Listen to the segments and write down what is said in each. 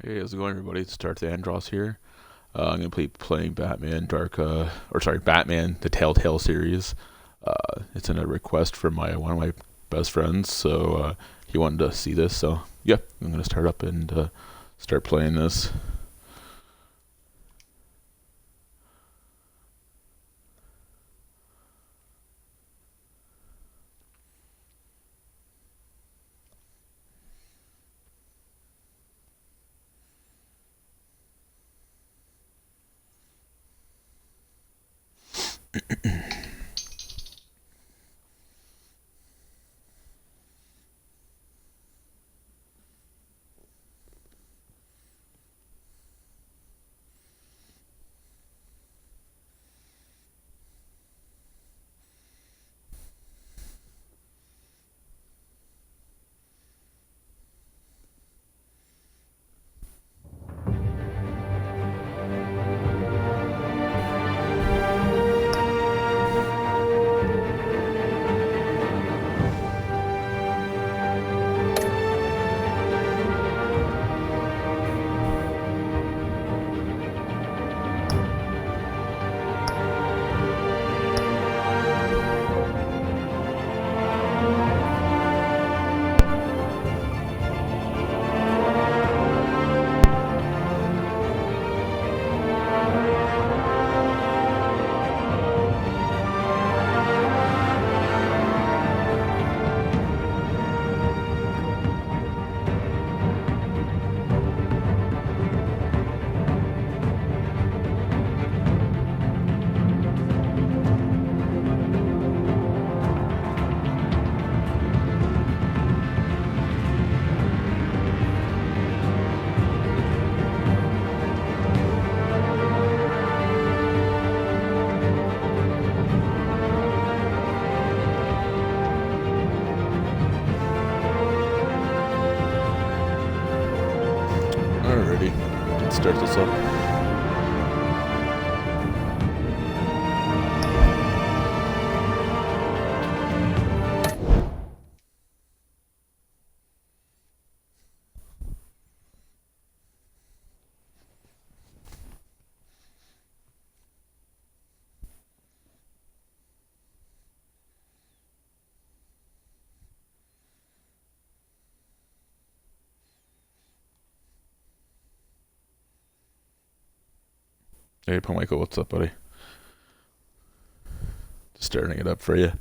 Hey, how's it going, everybody? It's Darth Andros here. I'm gonna be playing Batman Batman the Telltale series. It's in a request from my one of my best friends, so he wanted to see this. So yeah, I'm gonna start up and start playing this. Alrighty, let's start this up. Hey, Paul Michael, what's up, buddy? Just starting it up for you.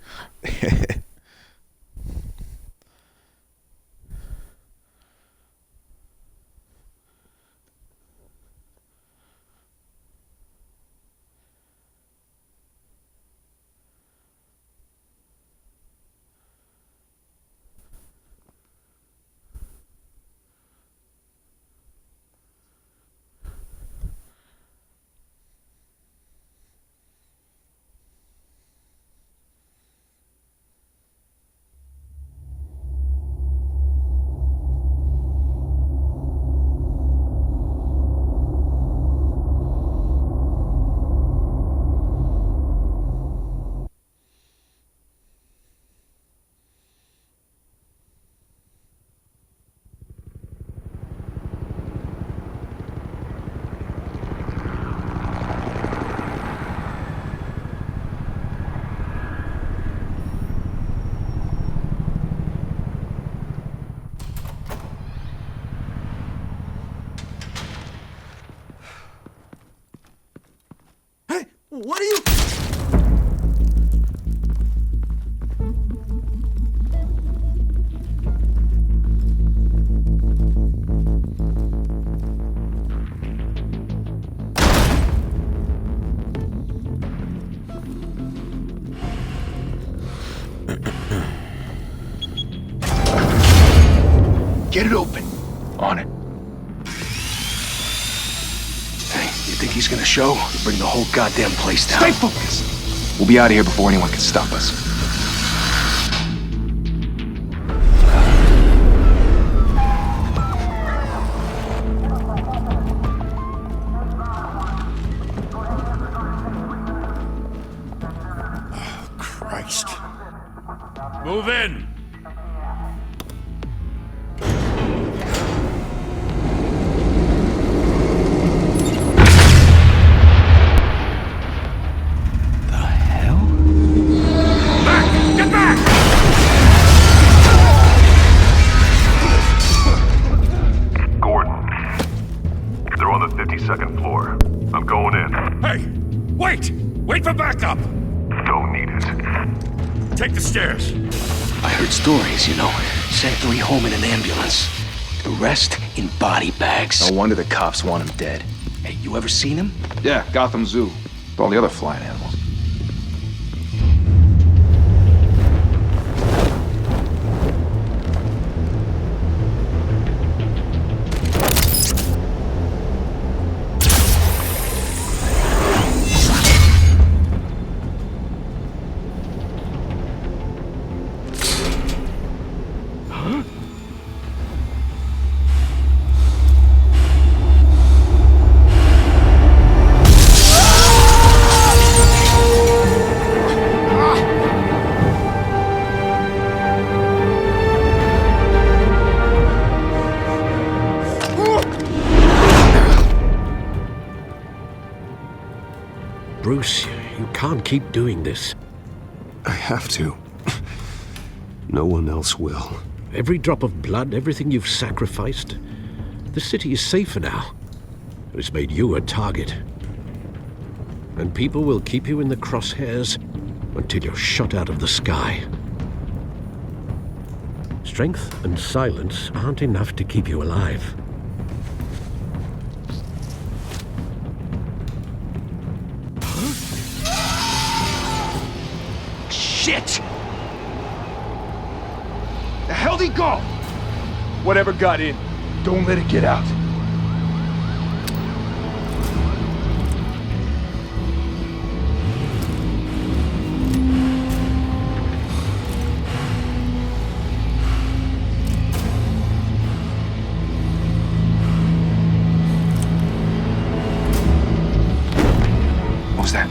Hey, what are you? Get it open. On it. Hey, you think he's gonna show? Bring the whole goddamn place down. Stay focused. We'll be out of here before anyone can stop us. Christ. Move in! guys, you know. Sent 3 home in an ambulance. The rest in body bags. No wonder the cops want him dead. Hey, you ever seen him? Yeah, Gotham Zoo. With all the other flying animals. Bruce, you can't keep doing this. I have to. No one else will. Every drop of blood, everything you've sacrificed. The city is safer now. It's made you a target. And people will keep you in the crosshairs until you're shot out of the sky. Strength and silence aren't enough to keep you alive. Shit! The hell'd he go? Whatever got in, don't let it get out. What was that?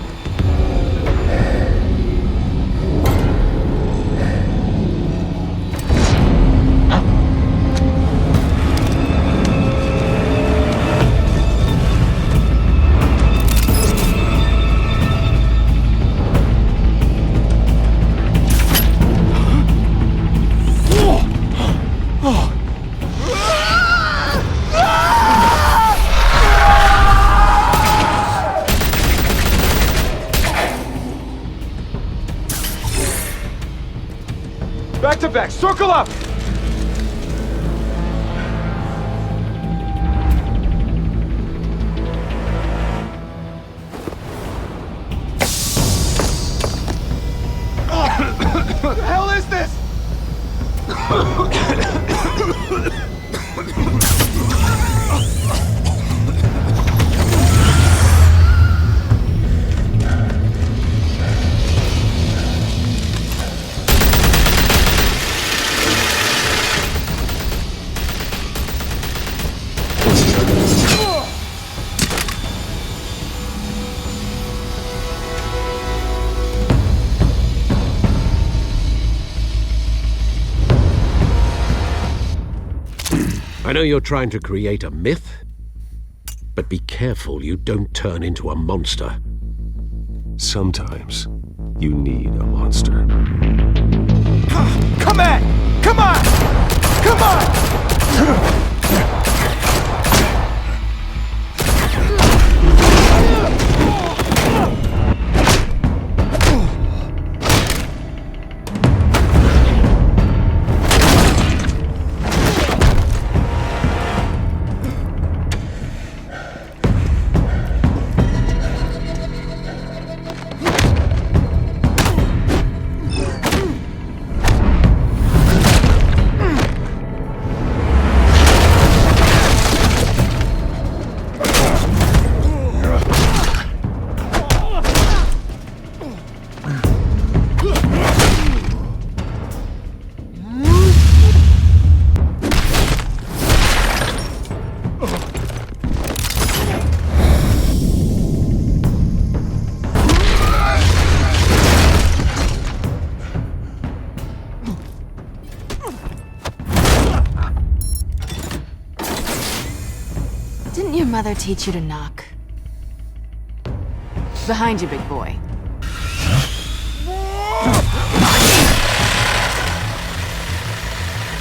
Back to back, circle up! What the hell is this? I know you're trying to create a myth, but be careful you don't turn into a monster. Sometimes you need a monster. Come on! Come on! Come on! Didn't your mother teach you to knock? Behind you, big boy.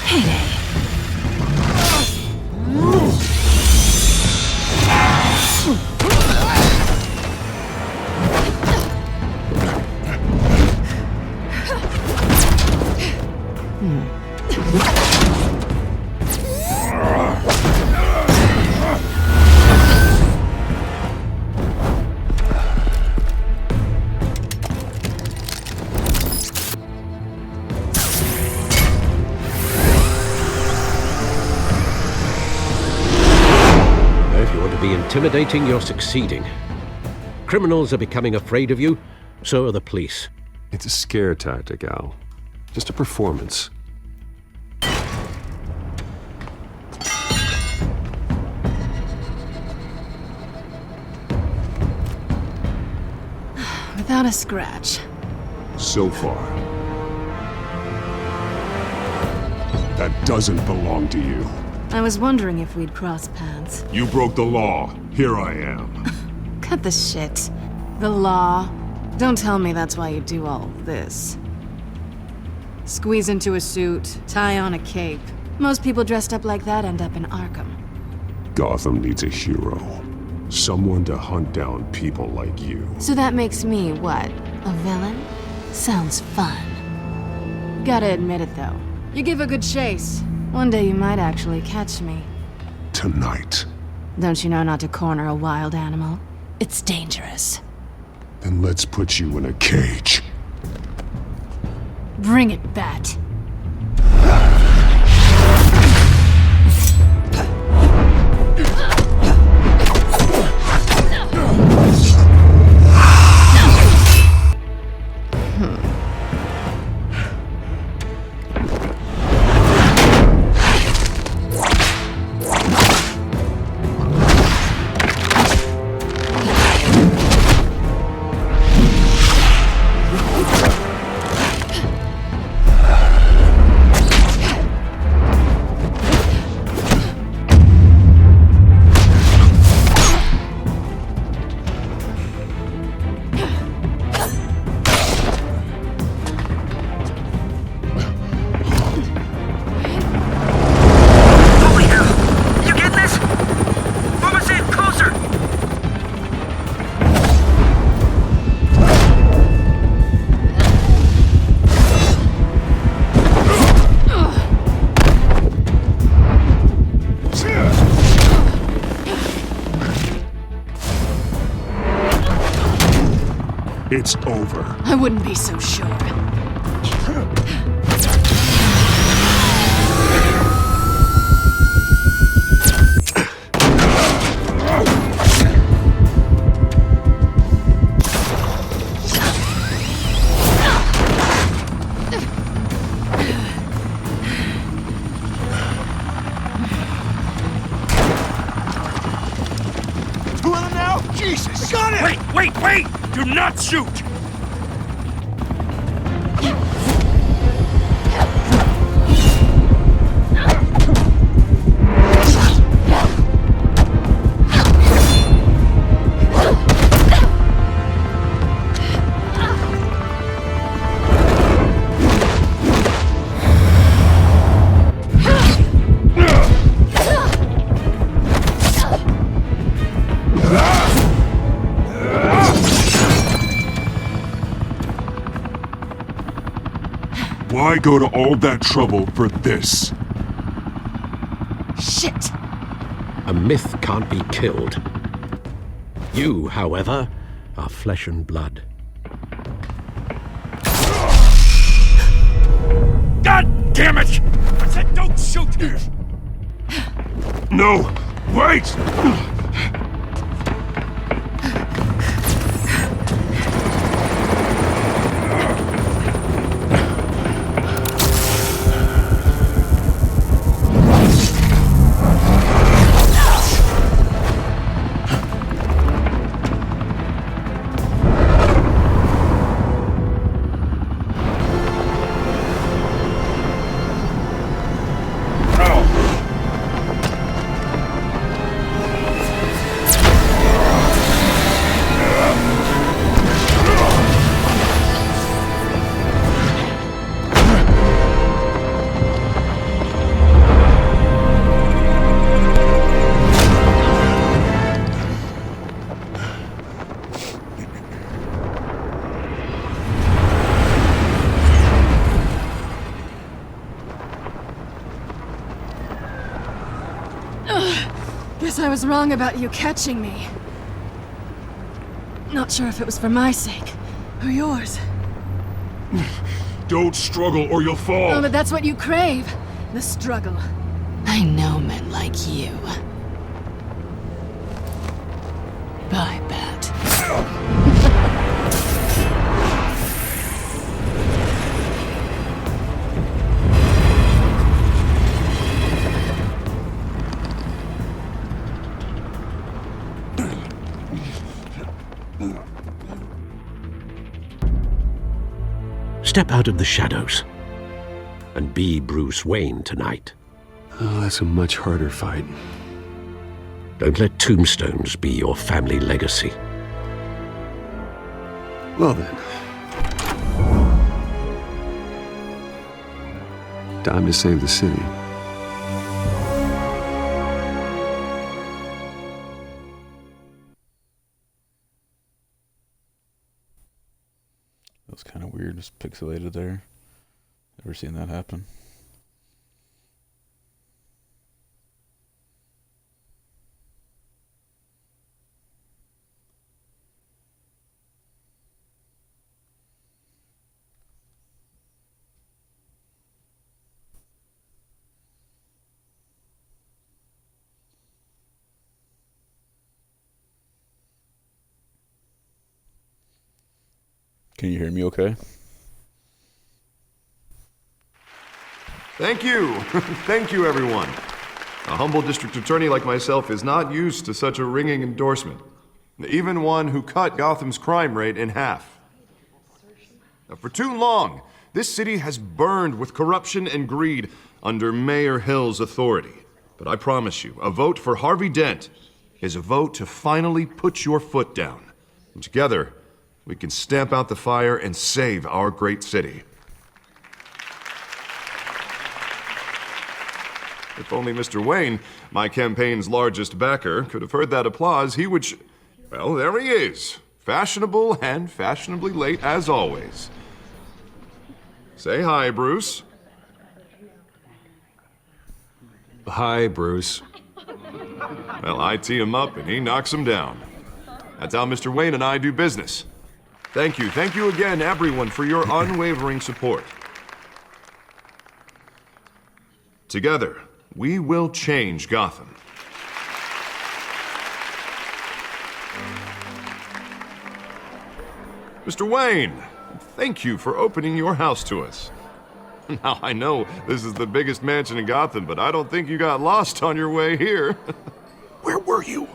Heyday. To be intimidating, you're succeeding. Criminals are becoming afraid of you, so are the police. It's a scare tactic, Al. Just a performance. Without a scratch. So far. That doesn't belong to you. I was wondering if we'd cross paths. You broke the law. Here I am. Cut the shit. The law. Don't tell me that's why you do all this. Squeeze into a suit, tie on a cape. Most people dressed up like that end up in Arkham. Gotham needs a hero. Someone to hunt down people like you. So that makes me, what, a villain? Sounds fun. Gotta admit it, though. You give a good chase. One day you might actually catch me. Tonight. Don't you know not to corner a wild animal? It's dangerous. Then let's put you in a cage. Bring it, Bat. It's over. I wouldn't be so sure. Two of them now? Jesus! I got it! Wait! Do not shoot! Why go to all that trouble for this? Shit! A myth can't be killed. You, however, are flesh and blood. God damn it! I said don't shoot! No! Wait! Guess I was wrong about you catching me. Not sure if it was for my sake, or yours. Don't struggle or you'll fall! Oh, but that's what you crave. The struggle. I know men like you. Step out of the shadows and be Bruce Wayne tonight. Oh, that's a much harder fight. Don't let tombstones be your family legacy. Well then. Time to save the city. That was kind of weird, just pixelated there. Never seen that happen. Can you hear me okay? Thank you. Thank you, everyone. A humble district attorney like myself is not used to such a ringing endorsement. Even one who cut Gotham's crime rate in half. Now, for too long, this city has burned with corruption and greed under Mayor Hill's authority. But I promise you, a vote for Harvey Dent is a vote to finally put your foot down. And together, we can stamp out the fire and save our great city. If only Mr. Wayne, my campaign's largest backer, could have heard that applause, he would well, there he is. Fashionable and fashionably late as always. Say hi, Bruce. Hi, Bruce. Well, I tee him up and he knocks him down. That's how Mr. Wayne and I do business. Thank you again, everyone, for your unwavering support. Together, we will change Gotham. Mr. Wayne, thank you for opening your house to us. Now, I know this is the biggest mansion in Gotham, but I don't think you got lost on your way here. Where were you?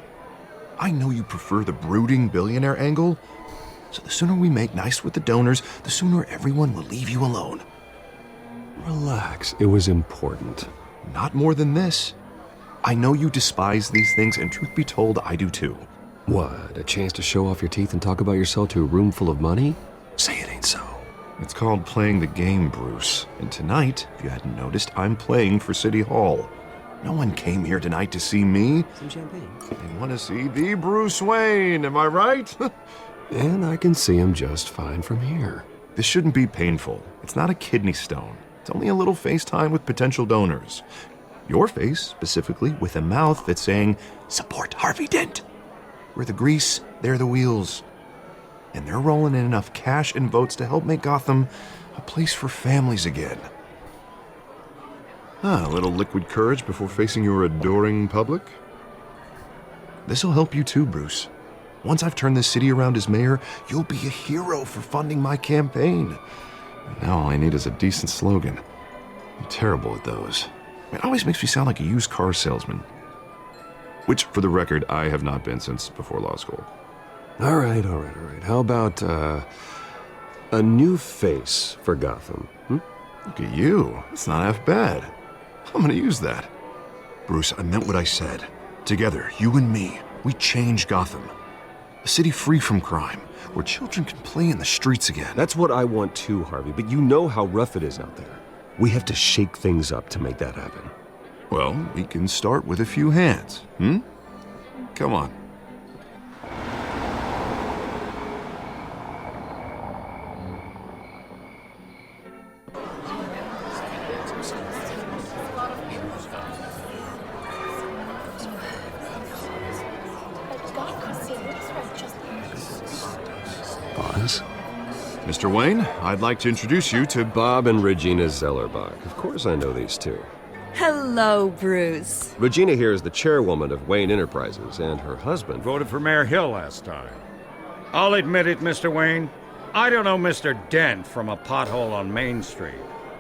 I know you prefer the brooding billionaire angle, so the sooner we make nice with the donors, the sooner everyone will leave you alone. Relax, it was important. Not more than this. I know you despise these things, and truth be told, I do too. What, a chance to show off your teeth and talk about yourself to a room full of money? Say it ain't so. It's called playing the game, Bruce. And tonight, if you hadn't noticed, I'm playing for City Hall. No one came here tonight to see me. Some champagne. They want to see the Bruce Wayne, am I right? And I can see him just fine from here. This shouldn't be painful. It's not a kidney stone. It's only a little FaceTime with potential donors. Your face, specifically, with a mouth that's saying, support Harvey Dent. We're the grease, they're the wheels. And they're rolling in enough cash and votes to help make Gotham a place for families again. A little liquid courage before facing your adoring public. This'll help you too, Bruce. Once I've turned this city around as mayor, you'll be a hero for funding my campaign. Now all I need is a decent slogan. I'm terrible at those. It always makes me sound like a used car salesman. Which, for the record, I have not been since before law school. All right. How about, a new face for Gotham? Look at you. That's not half bad. I'm gonna use that. Bruce, I meant what I said. Together, you and me, we change Gotham. A city free from crime, where children can play in the streets again. That's what I want too, Harvey, but you know how rough it is out there. We have to shake things up to make that happen. Well, we can start with a few hands, Come on. Boss? Mr. Wayne, I'd like to introduce you to Bob and Regina Zellerbach. Of course I know these two. Hello, Bruce. Regina here is the chairwoman of Wayne Enterprises, and her husband... Voted for Mayor Hill last time. I'll admit it, Mr. Wayne. I don't know Mr. Dent from a pothole on Main Street,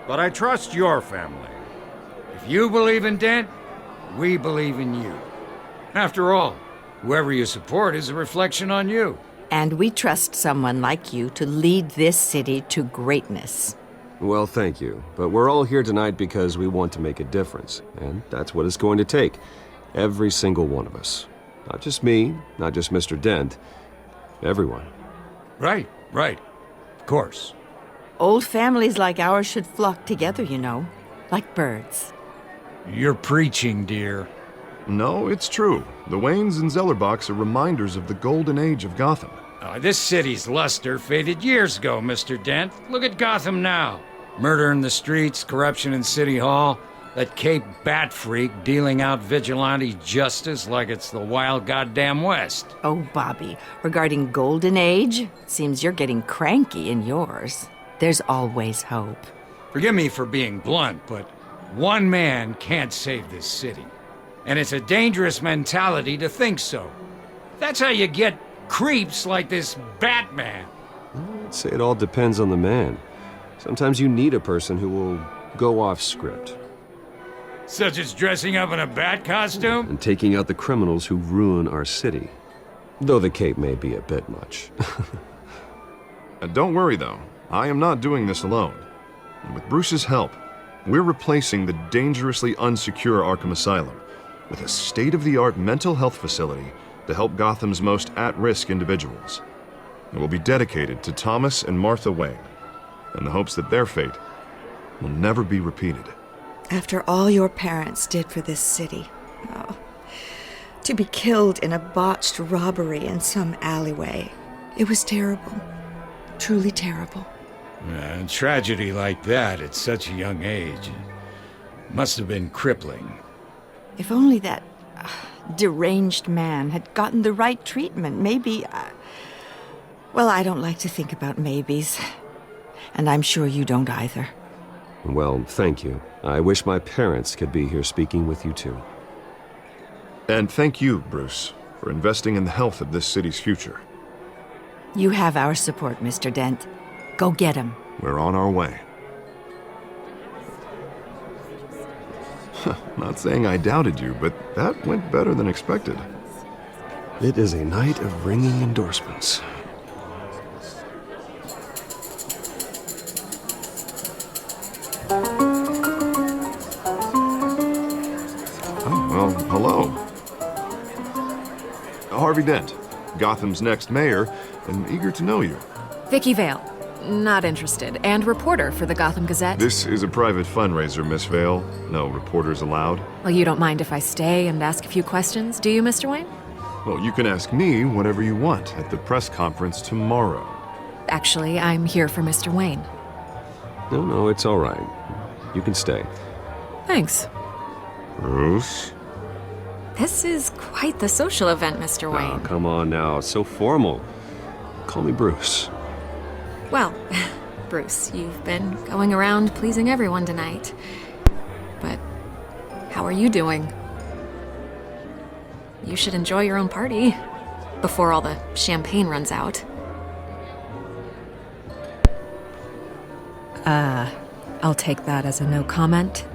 but I trust your family. If you believe in Dent, we believe in you. After all, whoever you support is a reflection on you. And we trust someone like you to lead this city to greatness. Well, thank you. But we're all here tonight because we want to make a difference. And that's what it's going to take. Every single one of us. Not just me, not just Mr. Dent. Everyone. Right. Of course. Old families like ours should flock together, you know. Like birds. You're preaching, dear. No, it's true. The Waynes and Zellerbachs are reminders of the golden age of Gotham. This city's luster faded years ago, Mr. Dent. Look at Gotham now. Murder in the streets, corruption in City Hall, that Cape Bat freak dealing out vigilante justice like it's the wild goddamn West. Oh, Bobby, regarding Golden Age, seems you're getting cranky in yours. There's always hope. Forgive me for being blunt, but one man can't save this city. And it's a dangerous mentality to think so. That's how you get creeps like this Batman. I'd say it all depends on the man. Sometimes you need a person who will go off script. Such as dressing up in a bat costume? And taking out the criminals who ruin our city. Though the cape may be a bit much. Don't worry, though. I am not doing this alone. And with Bruce's help, we're replacing the dangerously unsecure Arkham Asylum with a state-of-the-art mental health facility to help Gotham's most at-risk individuals. It will be dedicated to Thomas and Martha Wayne, in the hopes that their fate will never be repeated. After all your parents did for this city, to be killed in a botched robbery in some alleyway, it was terrible. Truly terrible. A tragedy like that at such a young age must have been crippling. If only that deranged man had gotten the right treatment, maybe... well, I don't like to think about maybes. And I'm sure you don't either. Well, thank you. I wish my parents could be here speaking with you too. And thank you, Bruce, for investing in the health of this city's future. You have our support, Mr. Dent. Go get him. We're on our way. Not saying I doubted you, but that went better than expected. It is a night of ringing endorsements. Oh, well, hello. Harvey Dent, Gotham's next mayor, and eager to know you. Vicky Vale. Not interested. And reporter for the Gotham Gazette. This is a private fundraiser, Miss Vale. No reporters allowed. Well, you don't mind if I stay and ask a few questions, do you, Mr. Wayne? Well, you can ask me whatever you want at the press conference tomorrow. Actually, I'm here for Mr. Wayne. No, it's all right. You can stay. Thanks. Bruce? This is quite the social event, Mr. Wayne. Oh, come on now. It's so formal. Call me Bruce. Well, Bruce, you've been going around pleasing everyone tonight. But how are you doing? You should enjoy your own party before all the champagne runs out. I'll take that as a no comment.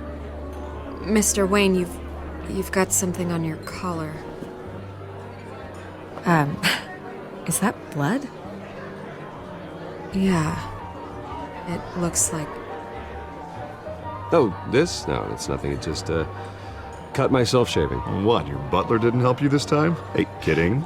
Mr. Wayne, you've got something on your collar. Is that blood? Yeah. It looks like... Oh, this? No, it's nothing. It just, cut myself shaving. What, your butler didn't help you this time? Hey, kidding.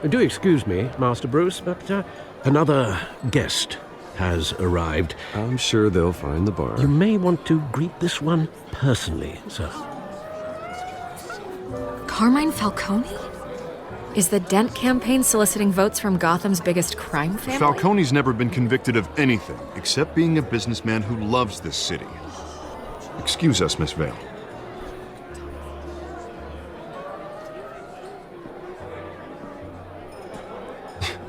Do excuse me, Master Bruce, but another guest has arrived. I'm sure they'll find the bar. You may want to greet this one personally, sir. Carmine Falcone? Is the Dent campaign soliciting votes from Gotham's biggest crime family? Falcone's never been convicted of anything except being a businessman who loves this city. Excuse us, Miss Vale.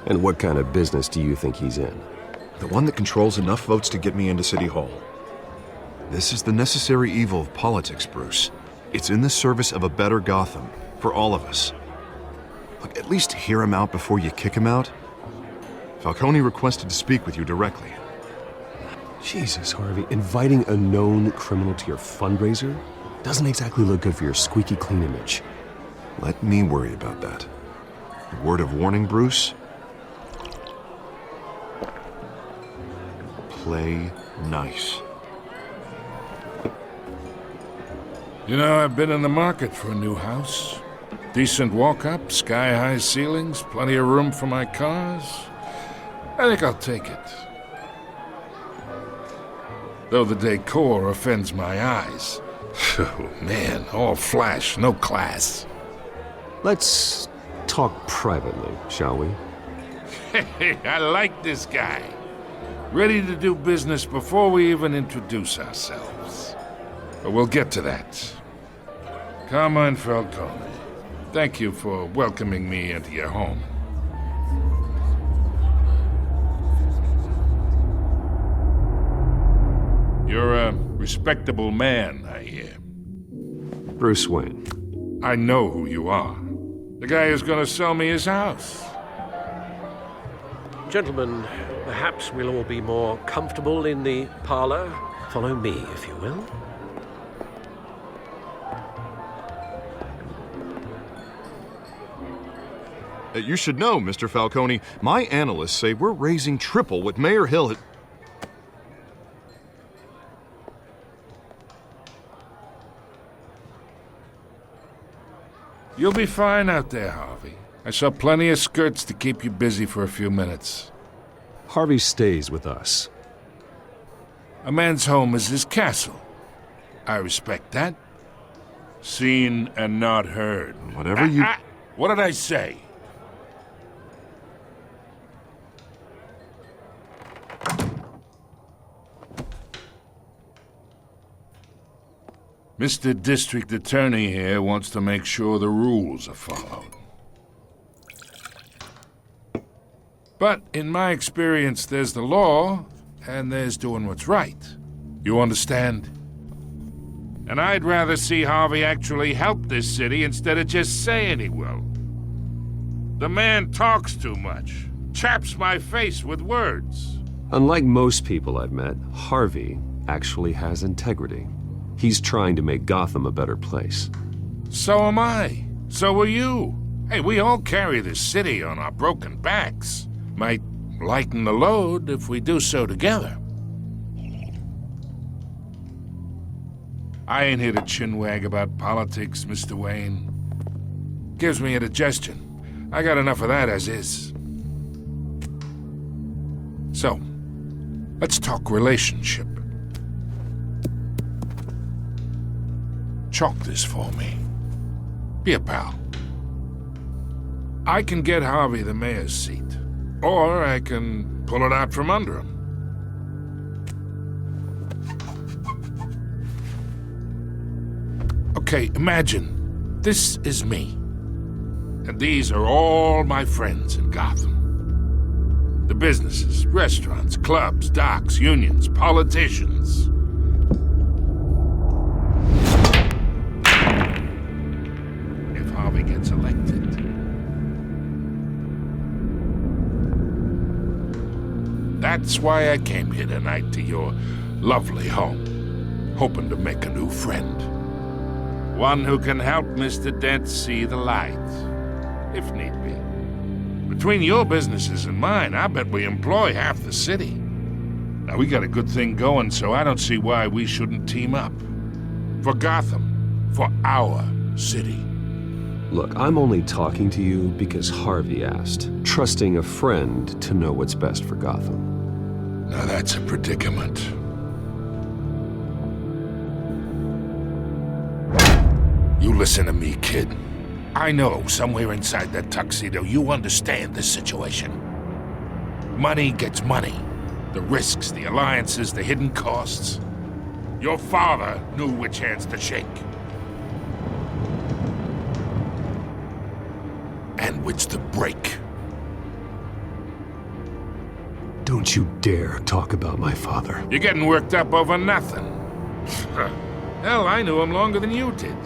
And what kind of business do you think he's in? The one that controls enough votes to get me into City Hall. This is the necessary evil of politics, Bruce. It's in the service of a better Gotham, for all of us. Look, at least hear him out before you kick him out. Falcone requested to speak with you directly. Jesus, Harvey, inviting a known criminal to your fundraiser doesn't exactly look good for your squeaky clean image. Let me worry about that. A word of warning, Bruce? Play nice. You know, I've been in the market for a new house. Decent walk-up, sky-high ceilings, plenty of room for my cars. I think I'll take it. Though the decor offends my eyes. Oh, man, all flash, no class. Let's talk privately, shall we? Hey, I like this guy. Ready to do business before we even introduce ourselves. But we'll get to that. Carmine Falcone, thank you for welcoming me into your home. You're a respectable man, I hear. Bruce Wayne. I know who you are. The guy who's gonna sell me his house. Gentlemen, perhaps we'll all be more comfortable in the parlor. Follow me, if you will. You should know, Mr. Falcone, my analysts say we're raising triple what Mayor Hill had... You'll be fine out there, Harvey. I saw plenty of skirts to keep you busy for a few minutes. Harvey stays with us. A man's home is his castle. I respect that. Seen and not heard. Whatever you... What did I say? Mr. District Attorney here wants to make sure the rules are followed. But in my experience, there's the law, and there's doing what's right. You understand? And I'd rather see Harvey actually help this city instead of just saying he will. The man talks too much, chaps my face with words. Unlike most people I've met, Harvey actually has integrity. He's trying to make Gotham a better place. So am I. So are you. Hey, we all carry this city on our broken backs. Might lighten the load if we do so together. I ain't here to chinwag about politics, Mr. Wayne. Gives me indigestion. I got enough of that as is. So, let's talk relationship. Chalk this for me. Be a pal. I can get Harvey the mayor's seat, or I can pull it out from under him. Okay, imagine this is me, and these are all my friends in Gotham. The businesses, restaurants, clubs, docks, unions, politicians. Harvey gets elected. That's why I came here tonight to your lovely home, hoping to make a new friend. One who can help Mr. Dent see the light, if need be. Between your businesses and mine, I bet we employ half the city. Now, we got a good thing going, so I don't see why we shouldn't team up. For Gotham, for our city. Look, I'm only talking to you because Harvey asked, trusting a friend to know what's best for Gotham. Now that's a predicament. You listen to me, kid. I know somewhere inside that tuxedo you understand this situation. Money gets money. The risks, the alliances, the hidden costs. Your father knew which hands to shake. And which to break. Don't you dare talk about my father. You're getting worked up over nothing. Hell, I knew him longer than you did.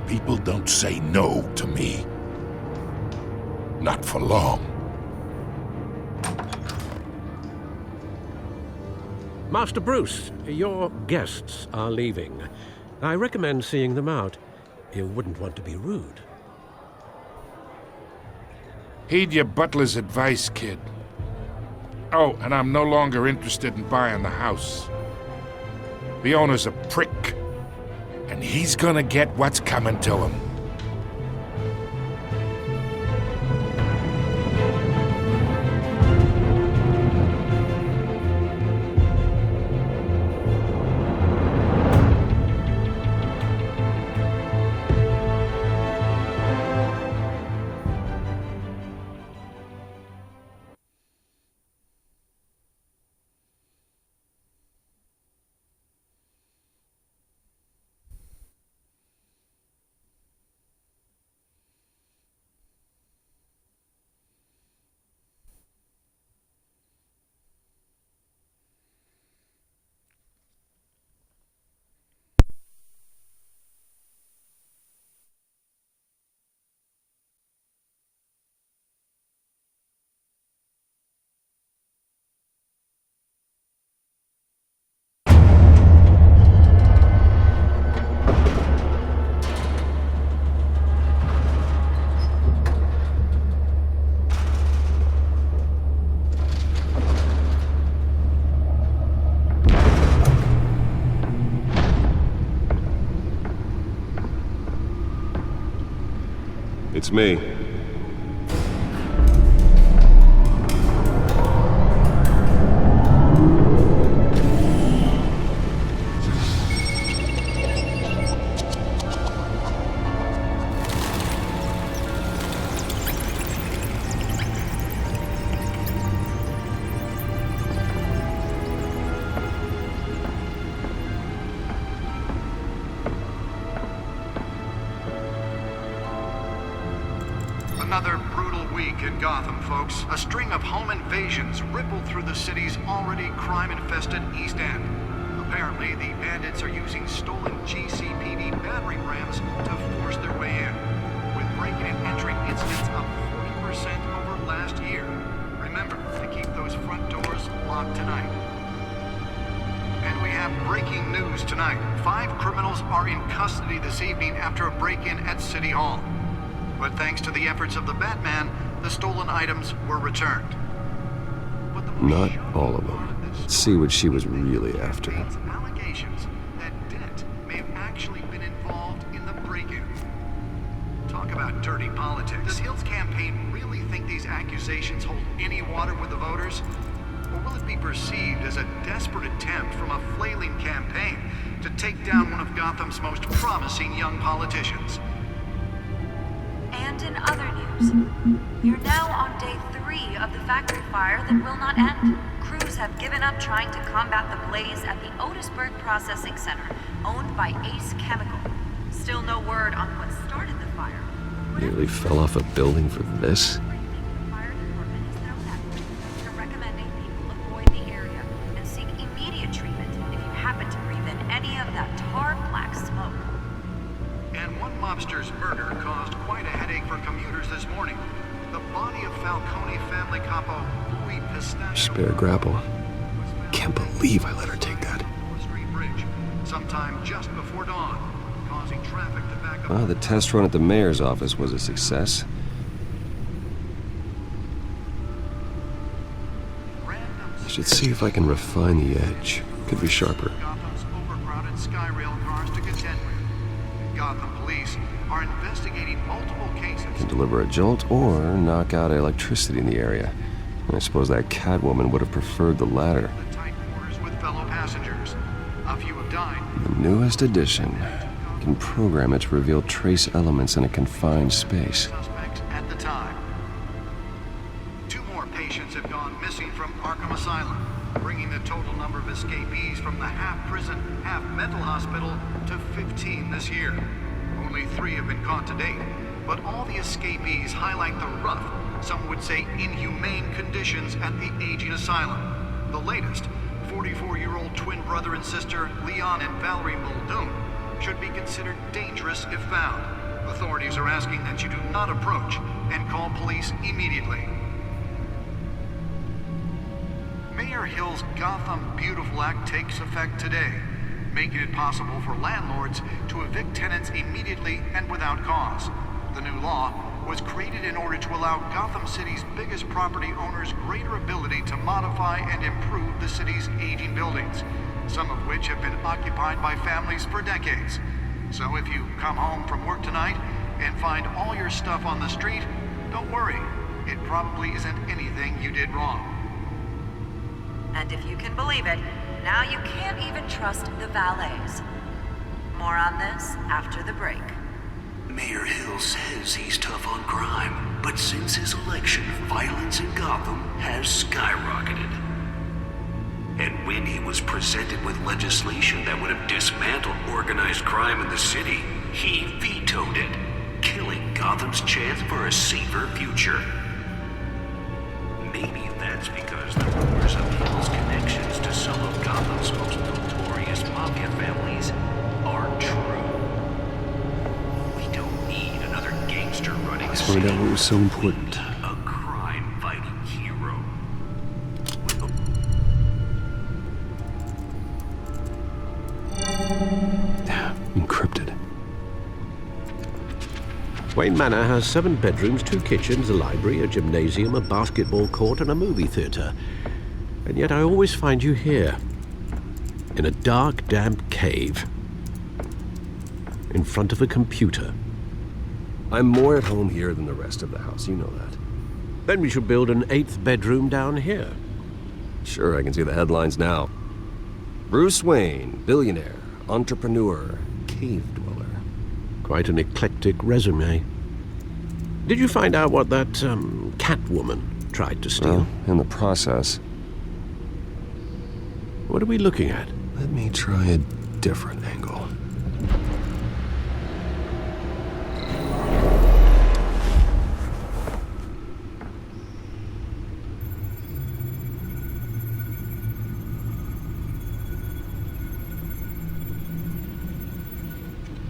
People don't say no to me. Not for long. Master Bruce, your guests are leaving. I recommend seeing them out. You wouldn't want to be rude. Heed your butler's advice, kid. Oh, and I'm no longer interested in buying the house. The owner's a prick, and he's gonna get what's coming to him. It's me. Another brutal week in Gotham, folks. A string of home invasions rippled through the city's already crime-infested East End. Apparently, the bandits are using stolen GCPD battering rams to force their way in, with breaking and entering incidents up 40% over last year. Remember to keep those front doors locked tonight. And we have breaking news tonight. 5 criminals are in custody this evening after a break-in at City Hall. But thanks to the efforts of the Batman, the stolen items were returned. Not all of them. Let's see what she was really after. Allegations that Dent may have actually been involved in the break-in. Talk about dirty politics. Does Hill's campaign really think these accusations hold any water with the voters? Or will it be perceived as a desperate attempt from a flailing campaign to take down one of Gotham's most promising young politicians? And in other news, you're now on day 3 of the factory fire that will not end. Crews have given up trying to combat the blaze at the Otisburg Processing Center, owned by Ace Chemical. Still no word on what started the fire. Nearly fell off a building for this? They're recommending people avoid the area and seek immediate treatment if you happen to breathe in any of that tar black smoke. And one mobster's murder caused quite a headache for commuters this morning. The body of Falcone family capo Louis Pistachio Spare grapple. Can't believe I let her take that. Street Bridge, sometime just before dawn, causing traffic to back up. The test run at the mayor's office was a success. I should see if I can refine the edge. Could be sharper. Gotham's overcrowded Skyrail cars to contend with. Gotham police are investigating multiple cases. Can deliver a jolt or knock out electricity in the area. I suppose that Catwoman would have preferred the latter. The tight quarters with fellow passengers. A few have died. The newest addition. Can program it to reveal trace elements in a confined space. Suspects at the time. 2 more patients have gone missing from Arkham Asylum, bringing the total number of escapees from the half-prison, half-mental hospital to 15 this year. Only 3 have been caught to date, but all the escapees highlight the rough, some would say inhumane conditions at the aging asylum. The latest, 44-year-old twin brother and sister Leon and Valerie Muldoon, should be considered dangerous if found. Authorities are asking that you do not approach and call police immediately. Mayor Hill's Gotham Beautiful Act takes effect today, making it possible for landlords to evict tenants immediately and without cause. The new law was created in order to allow Gotham City's biggest property owners greater ability to modify and improve the city's aging buildings, some of which have been occupied by families for decades. So if you come home from work tonight and find all your stuff on the street, don't worry. It probably isn't anything you did wrong. And if you can believe it, now you can't even trust the valets. More on this after the break. Mayor Hill says he's tough on crime, but since his election, violence in Gotham has skyrocketed. And when he was presented with legislation that would have dismantled organized crime in the city, he vetoed it, killing Gotham's chance for a safer future. Maybe that's because the rumors of Hill's connections to some of Gotham's most notorious mafia families are true. We don't need another gangster running Let's find out what was so important. A crime-fighting hero. Encrypted. Wayne Manor has 7 bedrooms, 2 kitchens, a library, a gymnasium, a basketball court, and a movie theater. And yet I always find you here, in a dark, damp cave, in front of a computer. I'm more at home here than the rest of the house, you know that. Then we should build an 8th bedroom down here. Sure, I can see the headlines now. Bruce Wayne, billionaire, entrepreneur, cave dweller. Quite an eclectic resume. Did you find out what that, Catwoman tried to steal? Well, in the process. What are we looking at? Let me try a different angle.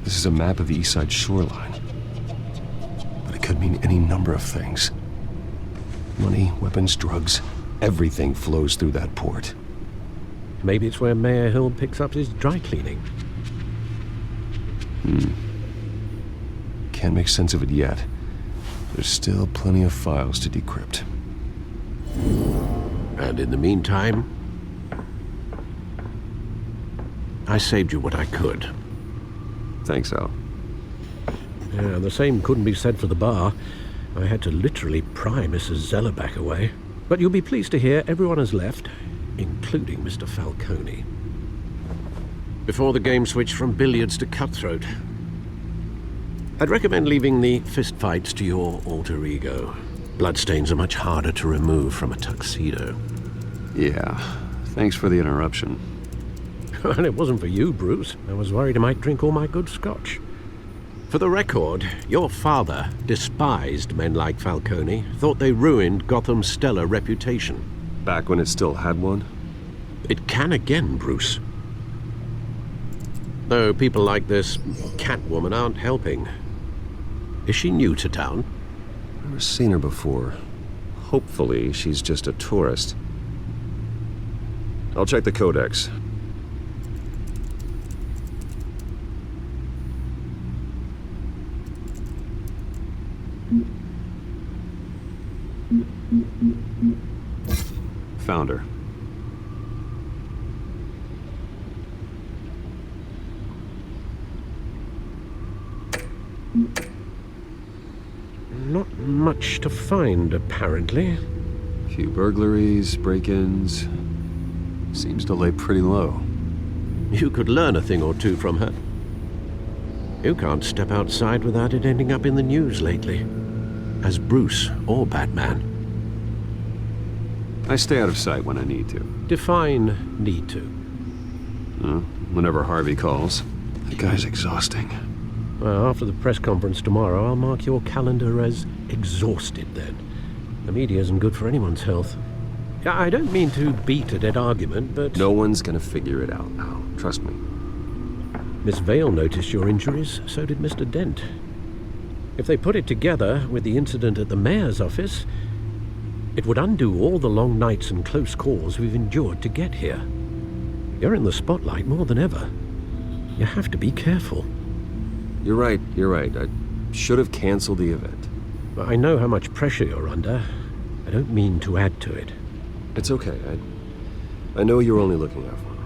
This is a map of the East Side shoreline. But it could mean any number of things. Money, weapons, drugs, everything flows through that port. Maybe it's where Mayor Hill picks up his dry cleaning. Can't make sense of it yet. There's still plenty of files to decrypt. And in the meantime, I saved you what I could. Thanks, Al. Yeah, the same couldn't be said for the bar. I had to literally pry Mrs. Zellerback away. But you'll be pleased to hear everyone has left, including Mr. Falcone. Before the game switched from billiards to cutthroat. I'd recommend leaving the fistfights to your alter ego. Bloodstains are much harder to remove from a tuxedo. Yeah, thanks for the interruption. And it wasn't for you, Bruce. I was worried I might drink all my good scotch. For the record, your father despised men like Falcone, thought they ruined Gotham's stellar reputation. Back when it still had one? It can again, Bruce. Though people like this Catwoman aren't helping. Is she new to town? Never seen her before. Hopefully, she's just a tourist. I'll check the codex. Found her. Not much to find, apparently. Few burglaries, break-ins. Seems to lay pretty low. You could learn a thing or two from her. You can't step outside without it ending up in the news lately. As Bruce or Batman. I stay out of sight when I need to. Define need to. Whenever Harvey calls. That guy's exhausting. Well, after the press conference tomorrow, I'll mark your calendar as exhausted then. The media isn't good for anyone's health. I don't mean to beat a dead argument, but... No one's gonna figure it out now. Trust me. Miss Vale noticed your injuries, so did Mr. Dent. If they put it together with the incident at the mayor's office, it would undo all the long nights and close calls we've endured to get here. You're in the spotlight more than ever. You have to be careful. You're right. I should have canceled the event. I know how much pressure you're under. I don't mean to add to it. It's okay. I know you're only looking out for me.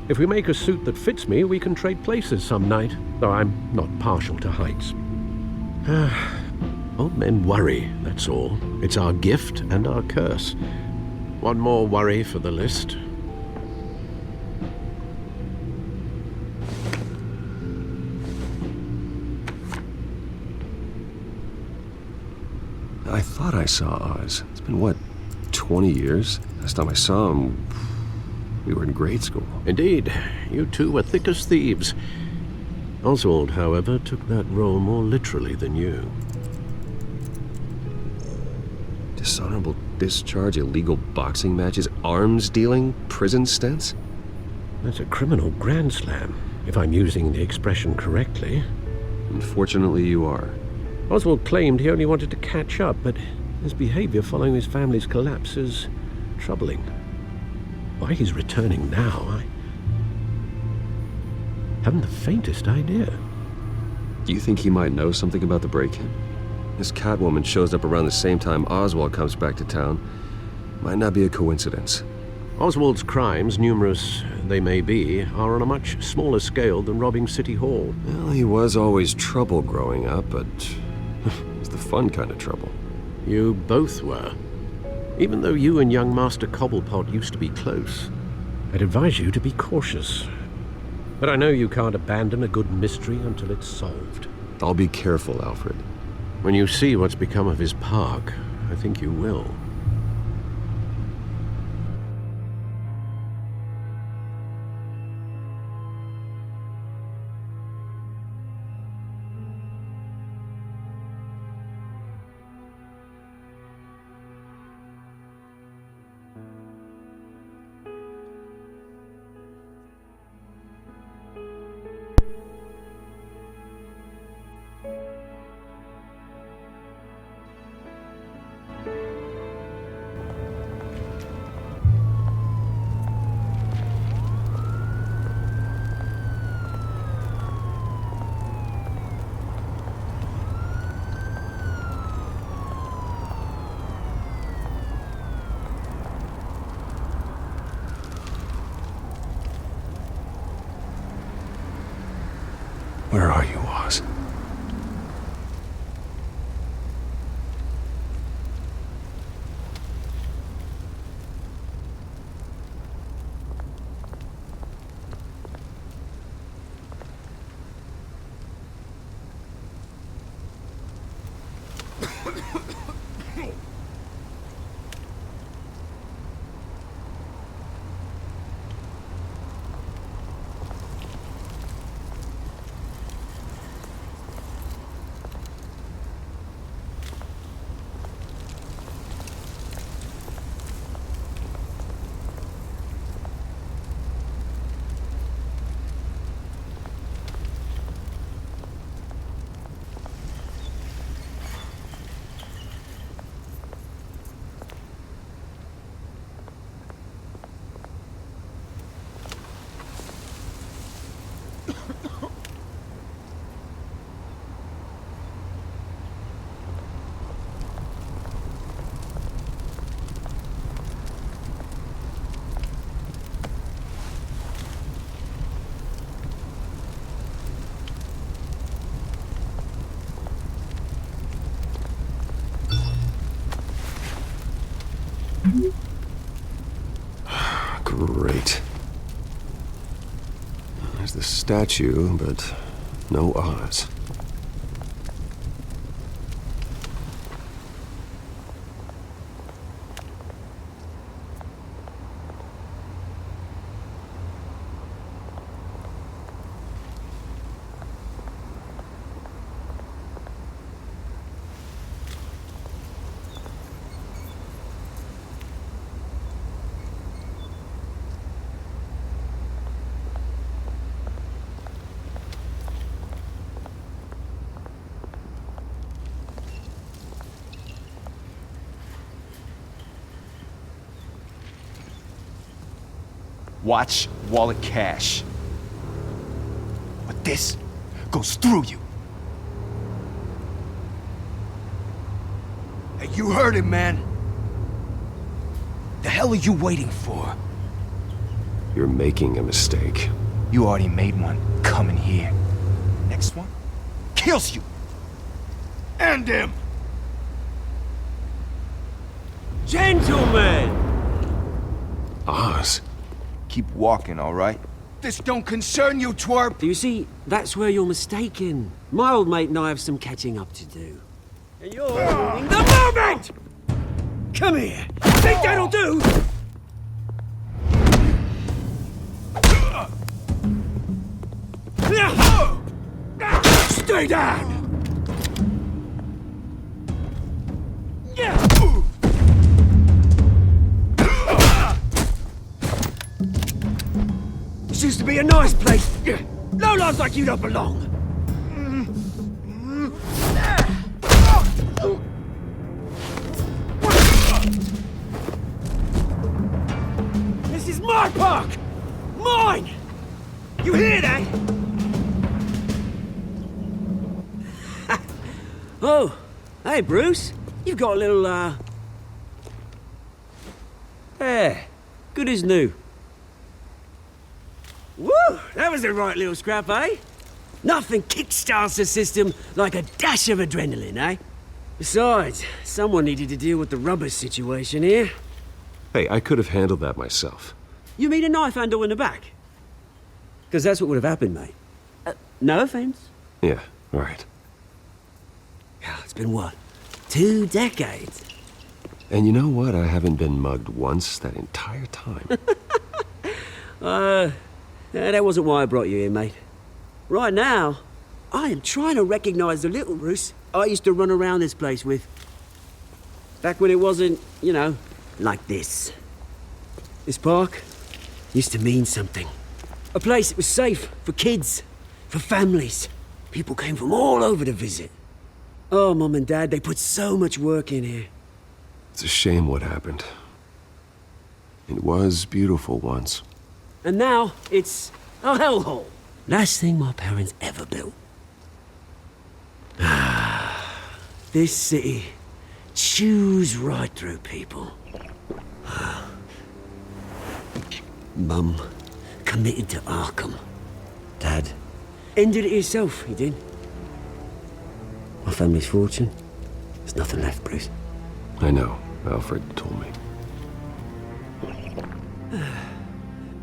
If we make a suit that fits me, we can trade places some night, though I'm not partial to heights. Old men worry, that's all. It's our gift and our curse. One more worry for the list. I thought I saw Oz. It's been, what, 20 years? Last time I saw him, we were in grade school. Indeed. You two were thick as thieves. Oswald, however, took that role more literally than you. Dishonorable discharge, illegal boxing matches, arms dealing, prison stints? That's a criminal grand slam, if I'm using the expression correctly. Unfortunately, you are. Oswald claimed he only wanted to catch up, but his behavior following his family's collapse is troubling. Why he's returning now, I haven't the faintest idea. Do you think he might know something about the break-in? This Catwoman shows up around the same time Oswald comes back to town. Might not be a coincidence. Oswald's crimes, numerous they may be, are on a much smaller scale than robbing City Hall. Well, he was always trouble growing up, but it was the fun kind of trouble. You both were. Even though you and young Master Cobblepot used to be close, I'd advise you to be cautious. But I know you can't abandon a good mystery until it's solved. I'll be careful, Alfred. When you see what's become of his park, I think you will. Where are you, Oz? Great. There's the statue, but no Oz. Watch, wallet, cash. But this goes through you. Hey, you heard it, man. The hell are you waiting for? You're making a mistake. You already made one coming here. Next one kills you. And him. Gentlemen! Oz. Keep walking, all right? This don't concern you, twerp! You see, that's where you're mistaken. My old mate and I have some catching up to do. And you're ruining the moment! Come here! Think that'll do? Stay down! This used to be a nice place. No lives like you don't belong. This is my park! Mine! You hear that? Oh, hey, Bruce. You've got a little, Yeah, good as new. Woo! That was a right little scrap, eh? Nothing kickstarts the system like a dash of adrenaline, eh? Besides, someone needed to deal with the rubber situation here. Hey, I could have handled that myself. You mean a knife handle in the back? Because that's what would have happened, mate. No offense. Yeah, right. It's been what? 2 decades? And you know what? I haven't been mugged once that entire time. That wasn't why I brought you here, mate. Right now, I am trying to recognize the little Bruce I used to run around this place with. Back when it wasn't, you know, like this. This park used to mean something. A place that was safe for kids, for families. People came from all over to visit. Oh, Mum and Dad, they put so much work in here. It's a shame what happened. It was beautiful once. And now, it's a hellhole. Last thing my parents ever built. This city chews right through people. Mum committed to Arkham. Dad ended it himself, he did. My family's fortune, there's nothing left, Bruce. I know. Alfred told me.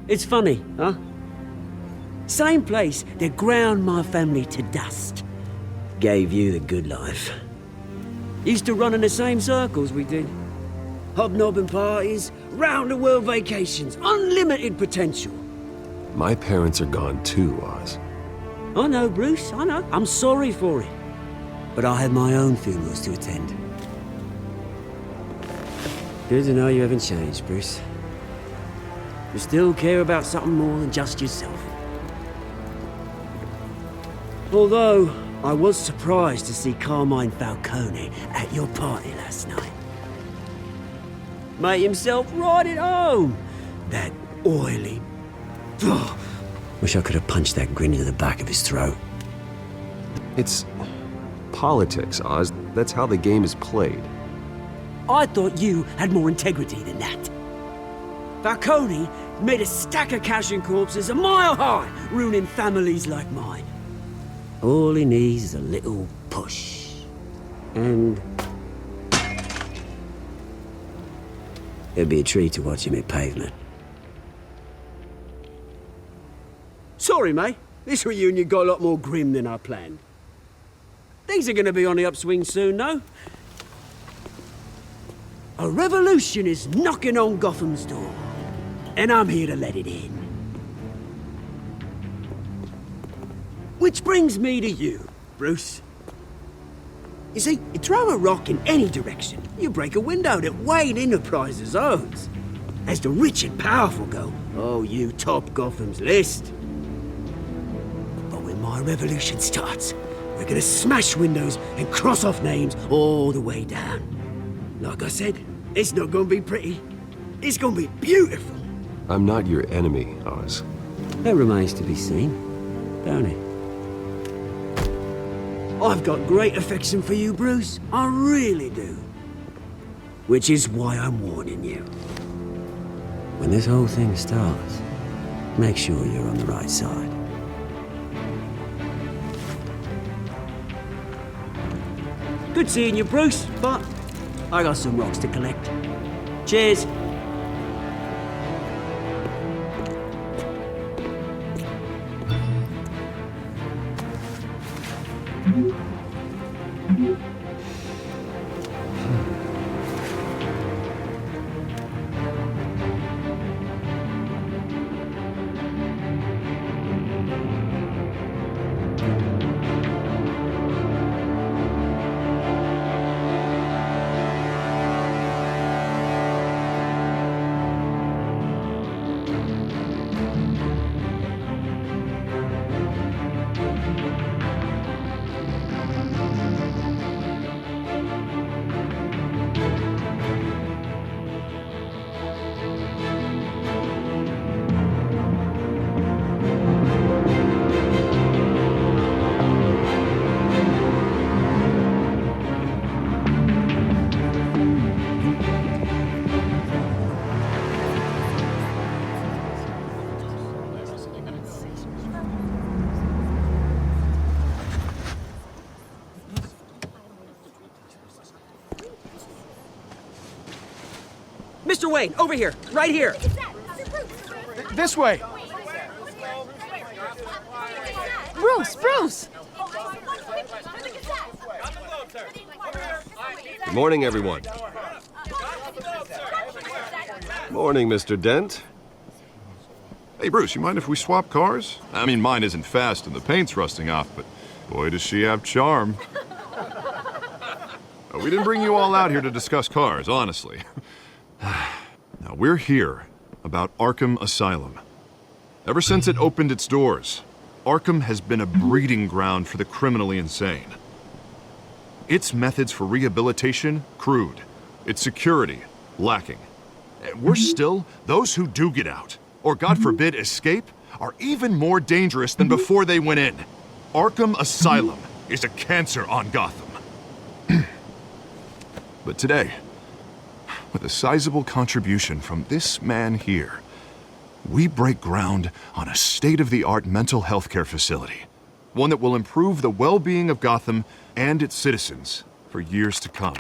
It's funny, huh? Same place that ground my family to dust. Gave you the good life. Used to run in the same circles we did. Hobnobbing parties, round-the-world vacations, unlimited potential. My parents are gone too, Oz. I know, Bruce, I know. I'm sorry for it. But I had my own funerals to attend. Good to know you haven't changed, Bruce. You still care about something more than just yourself. Although, I was surprised to see Carmine Falcone at your party last night. Made himself right at home. That oily... Ugh. Wish I could have punched that grin into the back of his throat. It's politics, Oz. That's how the game is played. I thought you had more integrity than that. Falcone made a stack of cash and corpses a mile high, ruining families like mine. All he needs is a little push. And... it'd be a treat to watch him hit pavement. Sorry, mate. This reunion got a lot more grim than I planned. Things are gonna be on the upswing soon, though. A revolution is knocking on Gotham's door. And I'm here to let it in. Which brings me to you, Bruce. You see, you throw a rock in any direction, you break a window that Wayne Enterprises owns. As the rich and powerful go, oh, you top Gotham's list. But when my revolution starts, we're gonna smash windows and cross off names all the way down. Like I said, it's not gonna be pretty. It's gonna be beautiful. I'm not your enemy, Oz. That remains to be seen, don't it? I've got great affection for you, Bruce. I really do. Which is why I'm warning you. When this whole thing starts, make sure you're on the right side. Good seeing you, Bruce, but I got some rocks to collect. Cheers. Mr. Wayne, over here, right here. This way. Bruce! Good morning, everyone. Morning, Mr. Dent. Hey, Bruce, you mind if we swap cars? I mean, mine isn't fast and the paint's rusting off, but boy, does she have charm. We didn't bring you all out here to discuss cars, honestly. Now, we're here about Arkham Asylum. Ever since it opened its doors, Arkham has been a breeding ground for the criminally insane. Its methods for rehabilitation, crude. Its security, lacking. And worse still, those who do get out, or God forbid escape, are even more dangerous than before they went in. Arkham Asylum is a cancer on Gotham. But today, with a sizable contribution from this man here, we break ground on a state-of-the-art mental health care facility. One that will improve the well-being of Gotham and its citizens for years to come.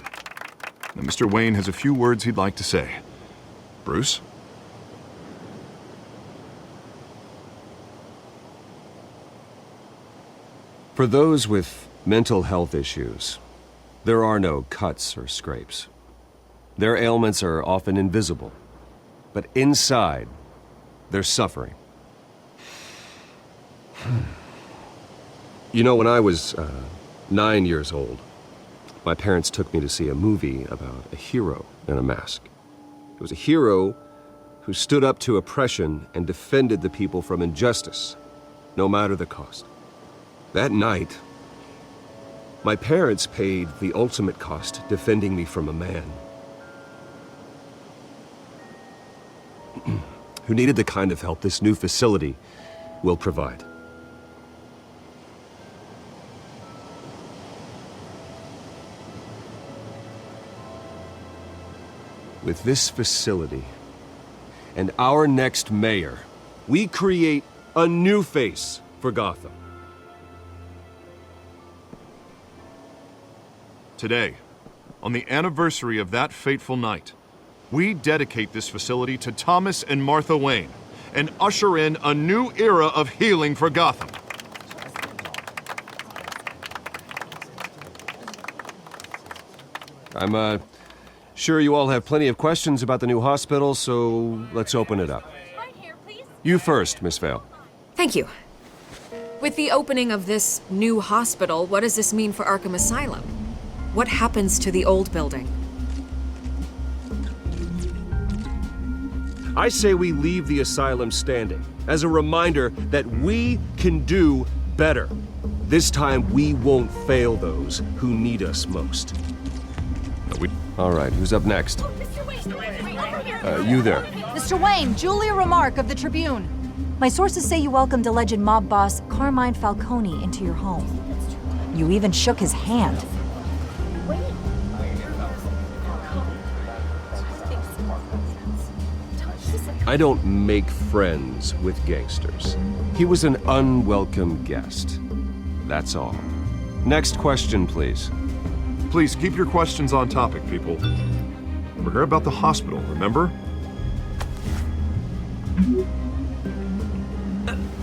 Now, Mr. Wayne has a few words he'd like to say. Bruce? For those with mental health issues, there are no cuts or scrapes. Their ailments are often invisible, but inside, they're suffering. You know, when I was 9 years old, my parents took me to see a movie about a hero in a mask. It was a hero who stood up to oppression and defended the people from injustice, no matter the cost. That night, my parents paid the ultimate cost defending me from a man who needed the kind of help this new facility will provide. With this facility and our next mayor, we create a new face for Gotham. Today, on the anniversary of that fateful night, we dedicate this facility to Thomas and Martha Wayne and usher in a new era of healing for Gotham. I'm sure you all have plenty of questions about the new hospital, so let's open it up. You first, Miss Vale. Thank you. With the opening of this new hospital, what does this mean for Arkham Asylum? What happens to the old building? I say we leave the asylum standing as a reminder that we can do better. This time we won't fail those who need us most. All right, who's up next? You there. Mr. Wayne, Julia Remark of the Tribune. My sources say you welcomed alleged mob boss Carmine Falcone into your home. You even shook his hand. I don't make friends with gangsters. He was an unwelcome guest. That's all. Next question, please. Please keep your questions on topic, people. We're here about the hospital, remember?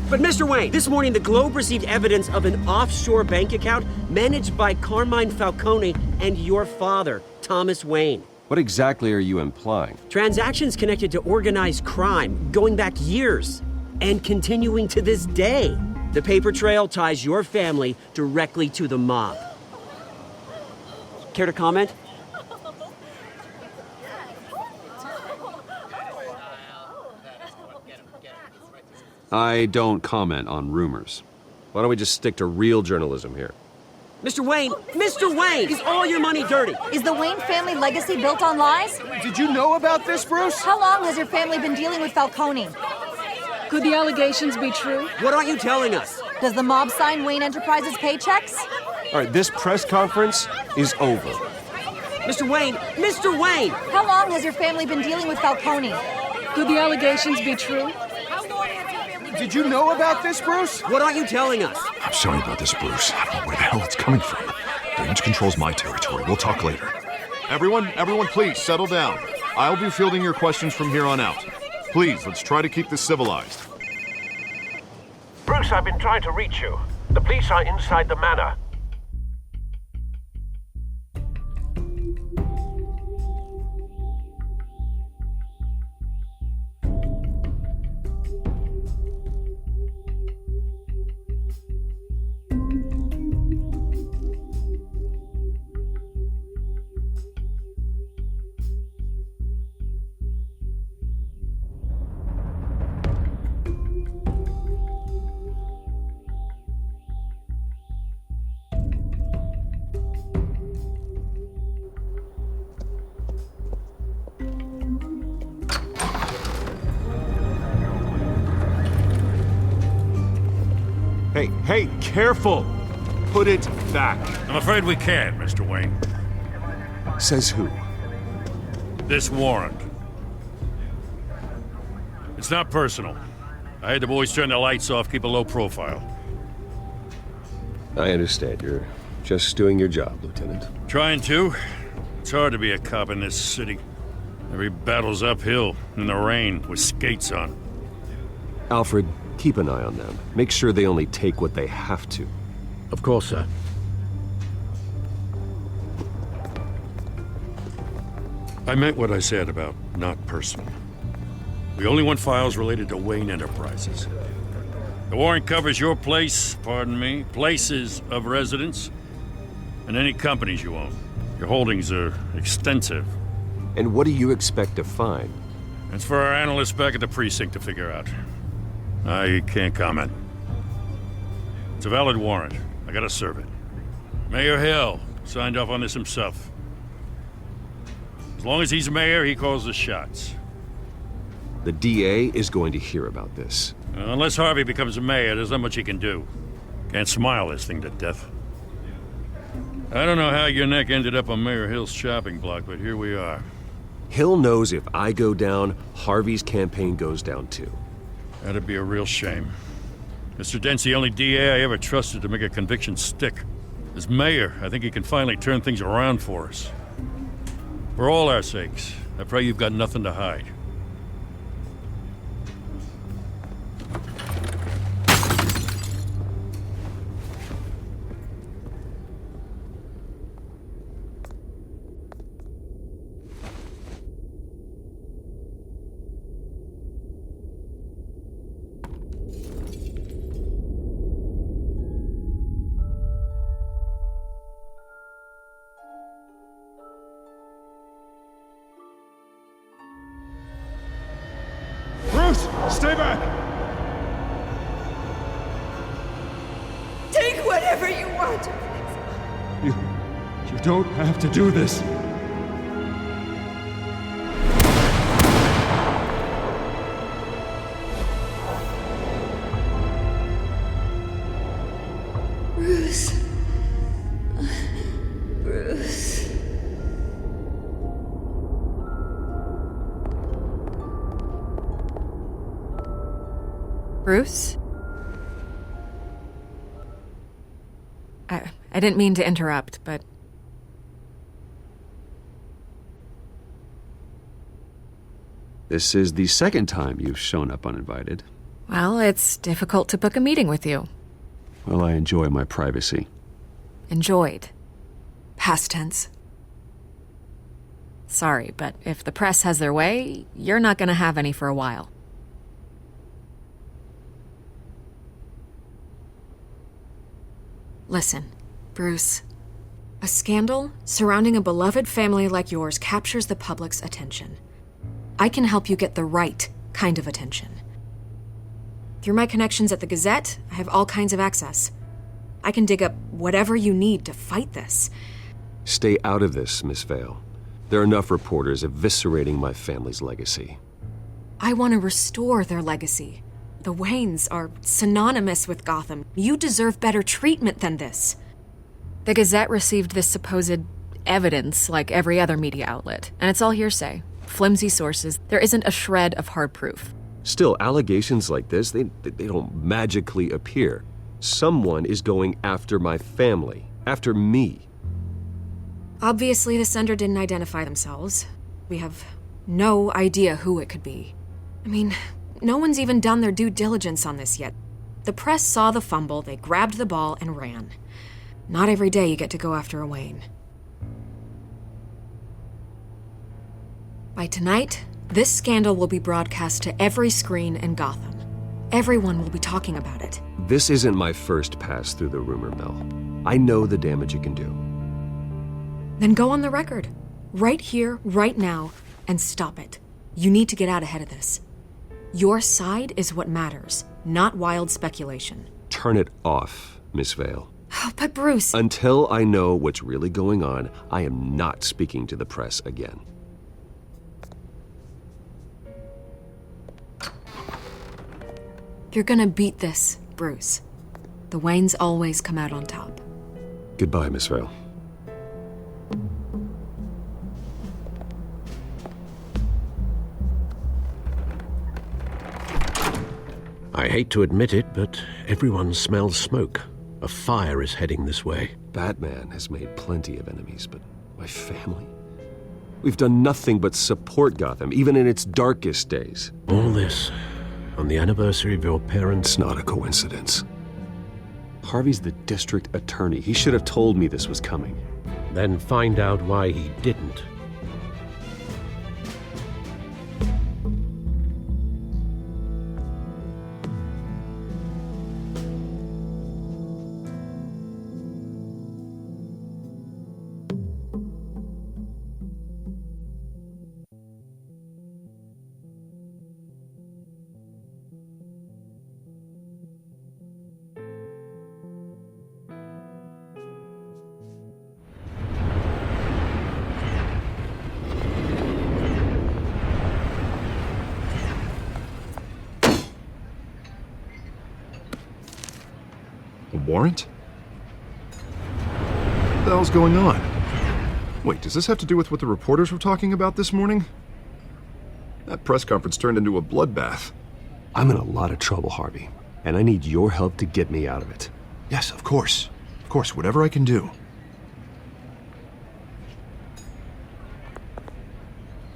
But Mr. Wayne, this morning the Globe received evidence of an offshore bank account managed by Carmine Falcone and your father, Thomas Wayne. What exactly are you implying? Transactions connected to organized crime, going back years, and continuing to this day. The paper trail ties your family directly to the mob. Care to comment? I don't comment on rumors. Why don't we just stick to real journalism here? Mr. Wayne! Mr. Wayne! Is all your money dirty? Is the Wayne family legacy built on lies? Did you know about this, Bruce? How long has your family been dealing with Falcone? Could the allegations be true? What aren't you telling us? Does the mob sign Wayne Enterprises paychecks? All right, this press conference is over. Mr. Wayne! Mr. Wayne! How long has your family been dealing with Falcone? Could the allegations be true? Did you know about this, Bruce? What aren't you telling us? I'm sorry about this, Bruce. I don't know where the hell it's coming from. Damage control's my territory. We'll talk later. Everyone, please settle down. I'll be fielding your questions from here on out. Please, let's try to keep this civilized. Bruce, I've been trying to reach you. The police are inside the manor. Hey, careful! Put it back. I'm afraid we can't, Mr. Wayne. Says who? This warrant. It's not personal. I had the boys turn the lights off, keep a low profile. I understand. You're just doing your job, Lieutenant. Trying to. It's hard to be a cop in this city. Every battle's uphill, in the rain, with skates on. Alfred, keep an eye on them. Make sure they only take what they have to. Of course, sir. I meant what I said about not personal. We only want files related to Wayne Enterprises. The warrant covers your place, pardon me, places of residence, and any companies you own. Your holdings are extensive. And what do you expect to find? That's for our analysts back at the precinct to figure out. I can't comment. It's a valid warrant. I gotta serve it. Mayor Hill signed off on this himself. As long as he's mayor, he calls the shots. The DA is going to hear about this. Unless Harvey becomes mayor, there's not much he can do. Can't smile this thing to death. I don't know how your neck ended up on Mayor Hill's shopping block, but here we are. Hill knows if I go down, Harvey's campaign goes down too. That'd be a real shame. Mr. Dent's the only DA I ever trusted to make a conviction stick. As mayor, I think he can finally turn things around for us. For all our sakes, I pray you've got nothing to hide. Bruce, stay back! Take whatever you want. You don't have to do this. Bruce? I didn't mean to interrupt, but... This is the second time you've shown up uninvited. Well, it's difficult to book a meeting with you. Well, I enjoy my privacy. Enjoyed. Past tense. Sorry, but if the press has their way, you're not gonna have any for a while. Listen, Bruce. A scandal surrounding a beloved family like yours captures the public's attention. I can help you get the right kind of attention. Through my connections at the Gazette, I have all kinds of access. I can dig up whatever you need to fight this. Stay out of this, Miss Vale. There are enough reporters eviscerating my family's legacy. I want to restore their legacy. The Waynes are synonymous with Gotham. You deserve better treatment than this. The Gazette received this supposed evidence like every other media outlet, and it's all hearsay. Flimsy sources. There isn't a shred of hard proof. Still, allegations like this, they don't magically appear. Someone is going after my family, after me. Obviously, the sender didn't identify themselves. We have no idea who it could be. I mean, no one's even done their due diligence on this yet. The press saw the fumble, they grabbed the ball and ran. Not every day you get to go after a Wayne. By tonight, this scandal will be broadcast to every screen in Gotham. Everyone will be talking about it. This isn't my first pass through the rumor mill. I know the damage it can do. Then go on the record. Right here, right now, and stop it. You need to get out ahead of this. Your side is what matters, not wild speculation. Turn it off, Miss Vale. Oh, but Bruce... Until I know what's really going on, I am not speaking to the press again. You're gonna beat this, Bruce. The Waynes always come out on top. Goodbye, Miss Vale. I hate to admit it, but everyone smells smoke. A fire is heading this way. Batman has made plenty of enemies, but my family? We've done nothing but support Gotham, even in its darkest days. All this on the anniversary of your parents'... It's not a coincidence. Harvey's the district attorney. He should have told me this was coming. Then find out why he didn't. Warrant? What the hell's going on? Wait, does this have to do with what the reporters were talking about this morning? That press conference turned into a bloodbath. I'm in a lot of trouble, Harvey, and I need your help to get me out of it. Yes, of course. Of course, whatever I can do.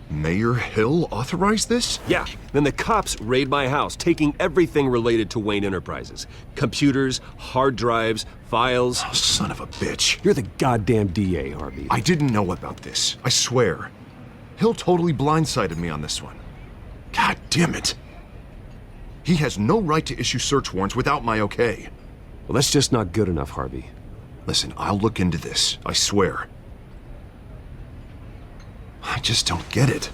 Mayor Hill authorized this? Yeah, then the cops raid my house, taking everything related to Wayne Enterprises. Computers, hard drives, files. Oh, son of a bitch. You're the goddamn DA, Harvey. I didn't know about this, I swear. Hill totally blindsided me on this one. God damn it. He has no right to issue search warrants without my okay. Well, that's just not good enough, Harvey. Listen, I'll look into this, I swear. I just don't get it.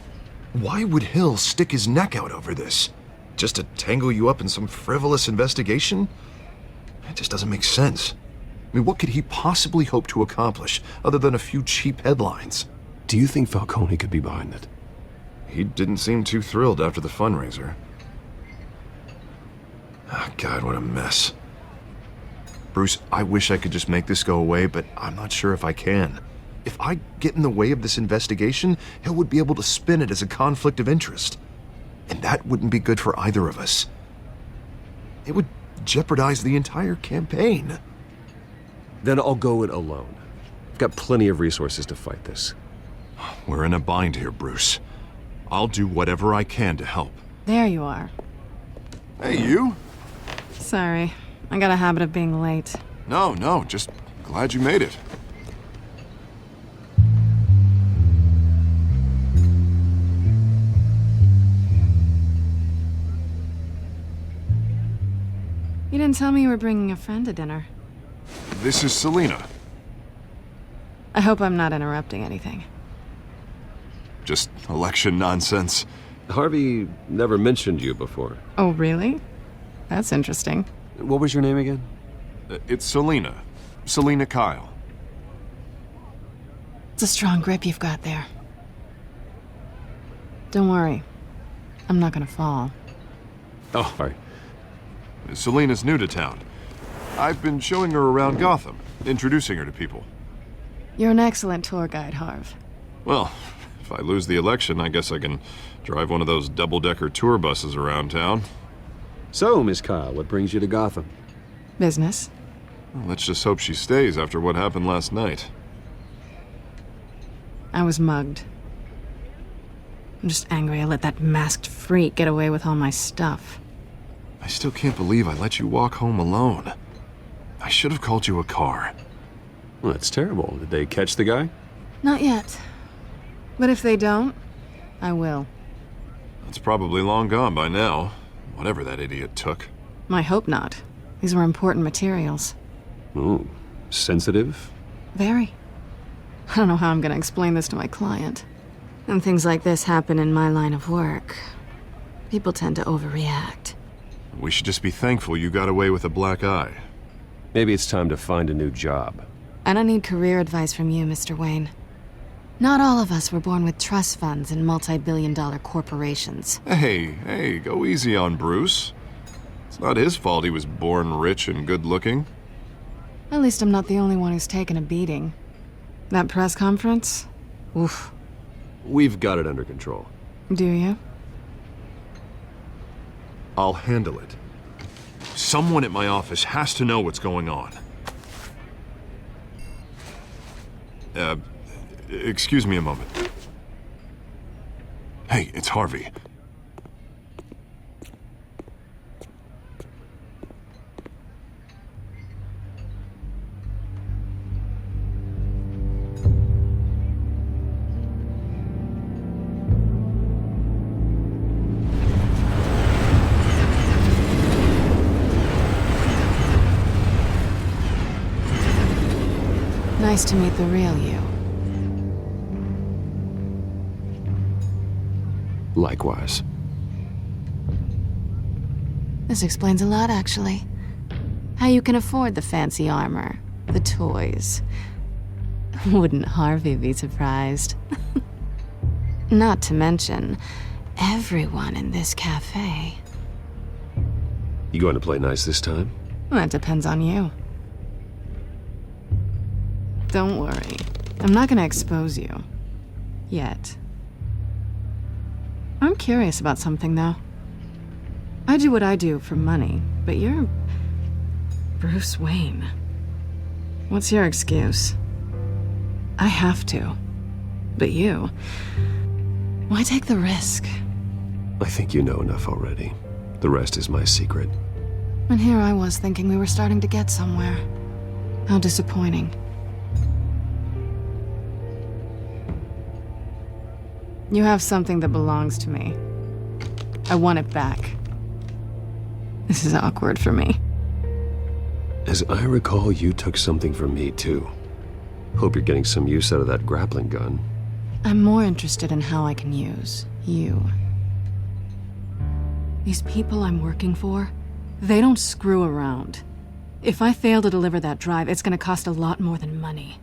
Why would Hill stick his neck out over this? Just to tangle you up in some frivolous investigation? It just doesn't make sense. I mean, what could he possibly hope to accomplish other than a few cheap headlines? Do you think Falcone could be behind it? He didn't seem too thrilled after the fundraiser. Oh, God, what a mess. Bruce, I wish I could just make this go away, but I'm not sure if I can. If I get in the way of this investigation, Hill would be able to spin it as a conflict of interest. And that wouldn't be good for either of us. It would jeopardize the entire campaign. Then I'll go it alone. I've got plenty of resources to fight this. We're in a bind here, Bruce. I'll do whatever I can to help. There you are. Hey, you? Sorry, I got a habit of being late. No, just glad you made it. You didn't tell me you were bringing a friend to dinner. This is Selina. I hope I'm not interrupting anything. Just election nonsense. Harvey never mentioned you before. Oh, really? That's interesting. What was your name again? It's Selina. Selina Kyle. It's a strong grip you've got there. Don't worry. I'm not gonna fall. Oh, sorry. Selina's new to town. I've been showing her around Gotham, introducing her to people. You're an excellent tour guide, Harv. Well, if I lose the election, I guess I can drive one of those double-decker tour buses around town. So, Miss Kyle, what brings you to Gotham? Business. Well, let's just hope she stays after what happened last night. I was mugged. I'm just angry I let that masked freak get away with all my stuff. I still can't believe I let you walk home alone. I should have called you a car. Well, that's terrible. Did they catch the guy? Not yet. But if they don't, I will. It's probably long gone by now, whatever that idiot took. I hope not. These were important materials. Ooh, sensitive? Very. I don't know how I'm gonna explain this to my client. When things like this happen in my line of work, people tend to overreact. We should just be thankful you got away with a black eye. Maybe it's time to find a new job. I don't need career advice from you, Mr. Wayne. Not all of us were born with trust funds and multi-billion-dollar corporations. Hey, go easy on Bruce. It's not his fault he was born rich and good-looking. At least I'm not the only one who's taken a beating. That press conference? Oof. We've got it under control. Do you? I'll handle it. Someone at my office has to know what's going on. Excuse me a moment. Hey, it's Harvey. Nice to meet the real you. Likewise. This explains a lot, actually. How you can afford the fancy armor, the toys. Wouldn't Harvey be surprised? Not to mention, everyone in this cafe. You going to play nice this time? Well, that depends on you. Don't worry. I'm not gonna expose you. Yet. I'm curious about something, though. I do what I do for money, but you're Bruce Wayne. What's your excuse? I have to. But you... why take the risk? I think you know enough already. The rest is my secret. And here I was thinking we were starting to get somewhere. How disappointing. You have something that belongs to me. I want it back. This is awkward for me. As I recall, you took something from me, too. Hope you're getting some use out of that grappling gun. I'm more interested in how I can use you. These people I'm working for, they don't screw around. If I fail to deliver that drive, it's gonna cost a lot more than money.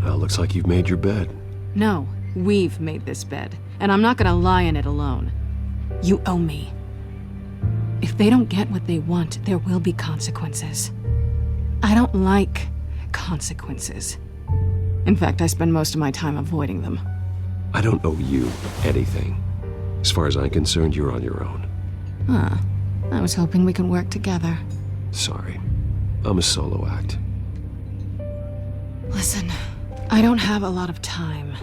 Well, looks like you've made your bed. No, we've made this bed, and I'm not gonna lie in it alone. You owe me. If they don't get what they want, there will be consequences. I don't like consequences. In fact, I spend most of my time avoiding them. I don't owe you anything. As far as I'm concerned, you're on your own. Huh. I was hoping we could work together. Sorry. I'm a solo act. Listen, I don't have a lot of time.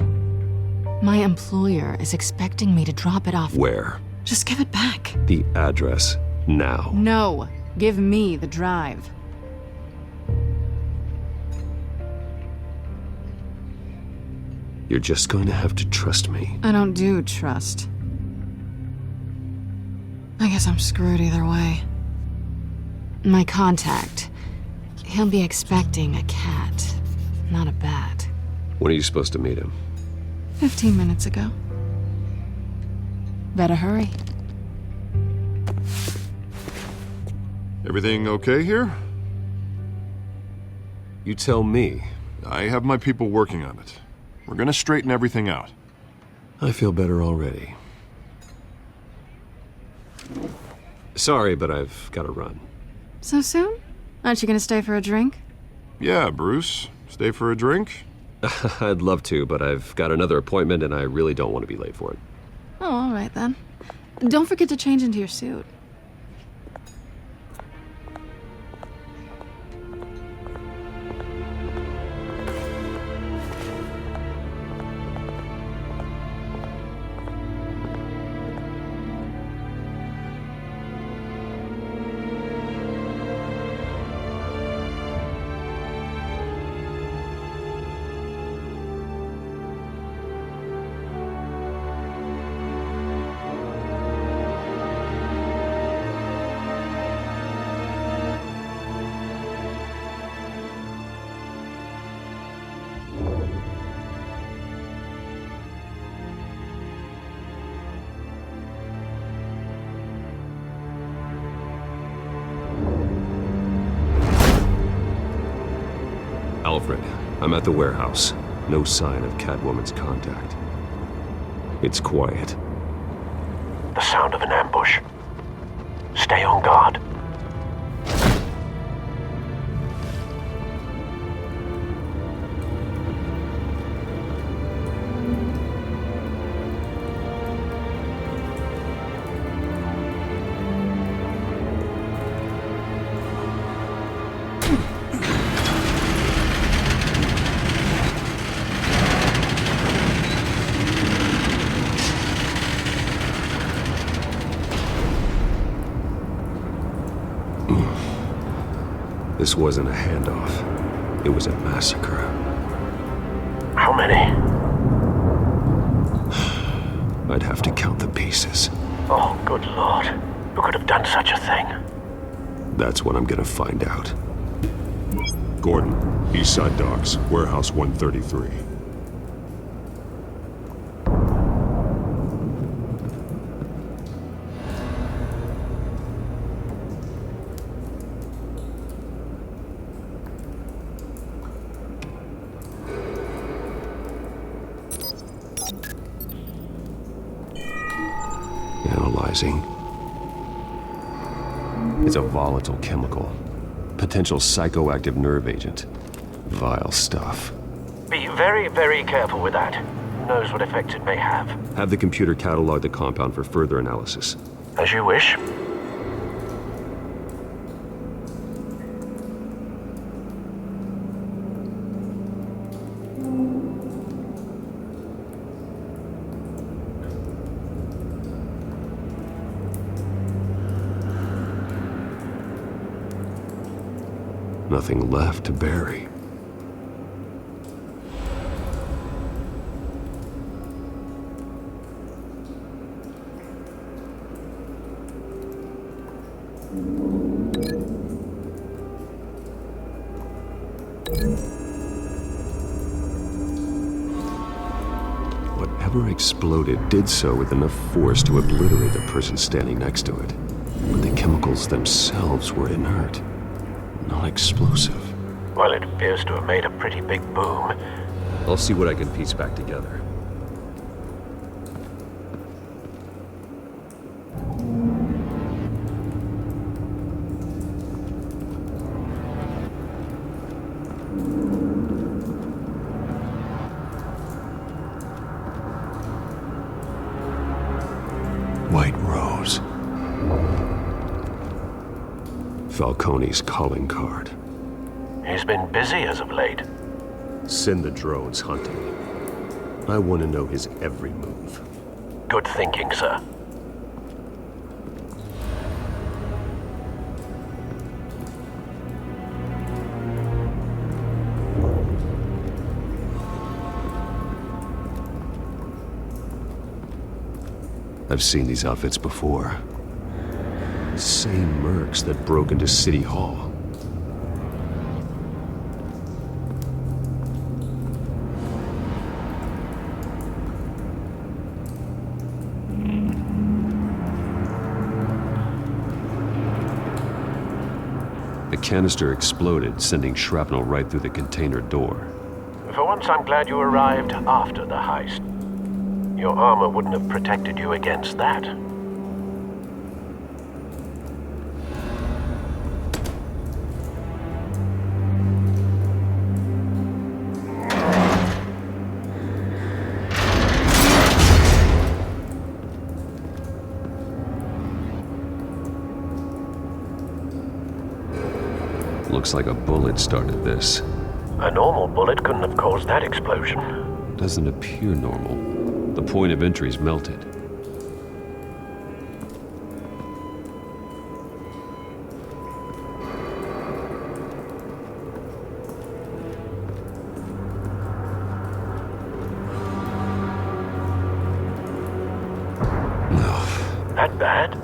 My employer is expecting me to drop it off. Where? Just give it back. The address, now. No, give me the drive. You're just going to have to trust me. I don't do trust. I guess I'm screwed either way. My contact, he'll be expecting a cat, not a bat. When are you supposed to meet him? 15 minutes ago. Better hurry. Everything okay here? You tell me. I have my people working on it. We're gonna straighten everything out. I feel better already. Sorry, but I've got to run. So soon? Aren't you gonna stay for a drink? Yeah, Bruce. Stay for a drink? I'd love to, but I've got another appointment and I really don't want to be late for it. Oh, all right then. Don't forget to change into your suit. Alfred, I'm at the warehouse. No sign of Catwoman's contact. It's quiet. The sound of an ambush. Stay on guard. This wasn't a handoff. It was a massacre. How many? I'd have to count the pieces. Oh, good lord. Who could have done such a thing? That's what I'm gonna find out. Gordon, Eastside Docks, Warehouse 133. Analyzing. It's a volatile chemical. Potential psychoactive nerve agent. Vile stuff. Be very, very careful with that. Who knows what effect it may have. Have the computer catalog the compound for further analysis. As you wish. Nothing left to bury. Whatever exploded did so with enough force to obliterate the person standing next to it. But the chemicals themselves were inert. Not explosive. Well, it appears to have made a pretty big boom. I'll see what I can piece back together. White Rose. Falcone's calling card. He's been busy as of late. Send the drones hunting. I want to know his every move. Good thinking, sir. I've seen these outfits before. Same mercs that broke into City Hall. The canister exploded, sending shrapnel right through the container door. For once, I'm glad you arrived after the heist. Your armor wouldn't have protected you against that. Looks like a bullet started this. A normal bullet couldn't have caused that explosion. Doesn't appear normal. The point of entry's melted. That bad?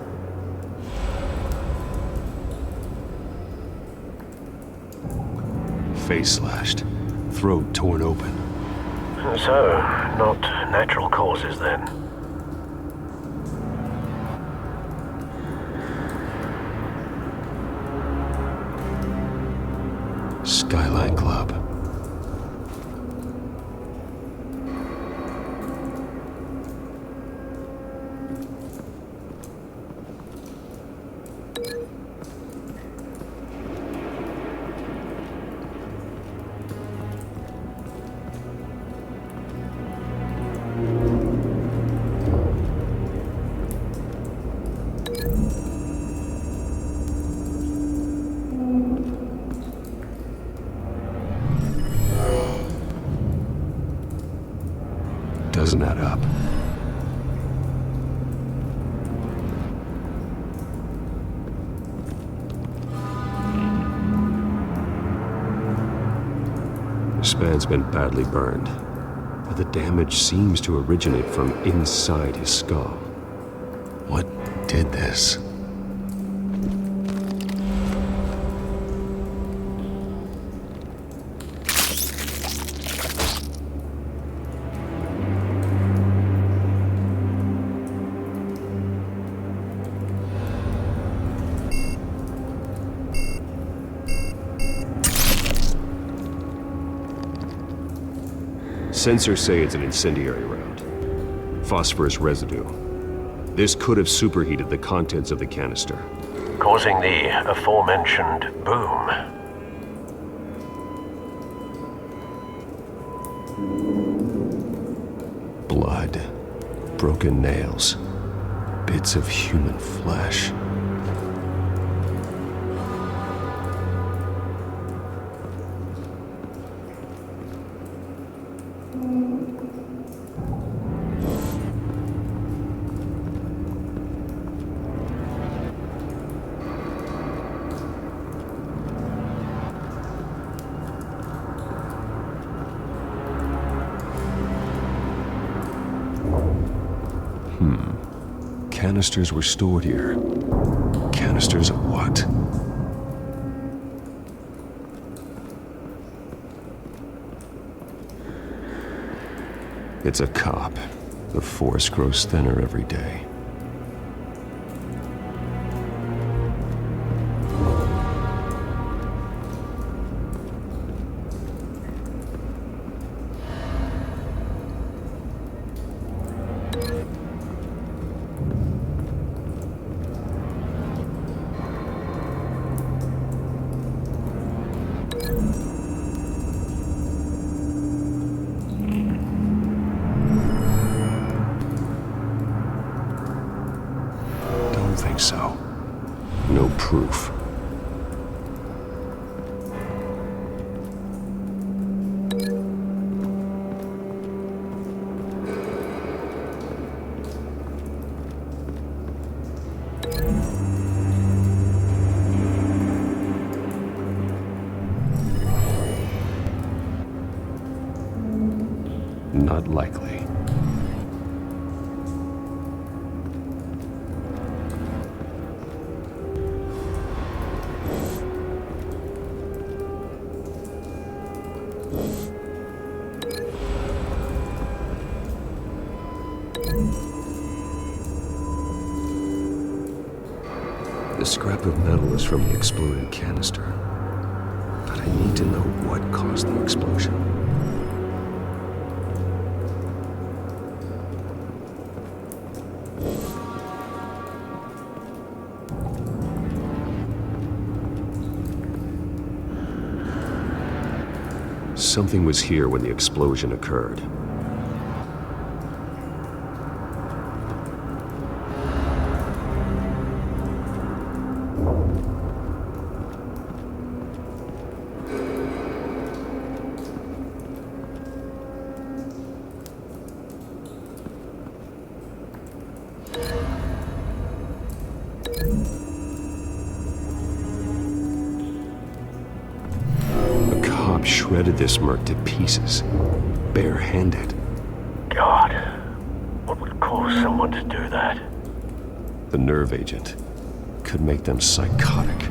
Face slashed, throat torn open. So, not natural causes then. Skyline Club. Doesn't add up. Span's been badly burned, but the damage seems to originate from inside his skull. What did this? Sensors say it's an incendiary round. Phosphorus residue. This could have superheated the contents of the canister, Causing the aforementioned boom. blood, broken nails, bits of human flesh. Canisters were stored here. Canisters of what? It's a cop. The force grows thinner every day. Don't think so. No proof. Not likely. The scrap of metal is from the exploded canister. But I need to know what caused the explosion. Something was here when the explosion occurred. Shredded this merc to pieces, barehanded. God, what would cause someone to do that? The nerve agent could make them psychotic.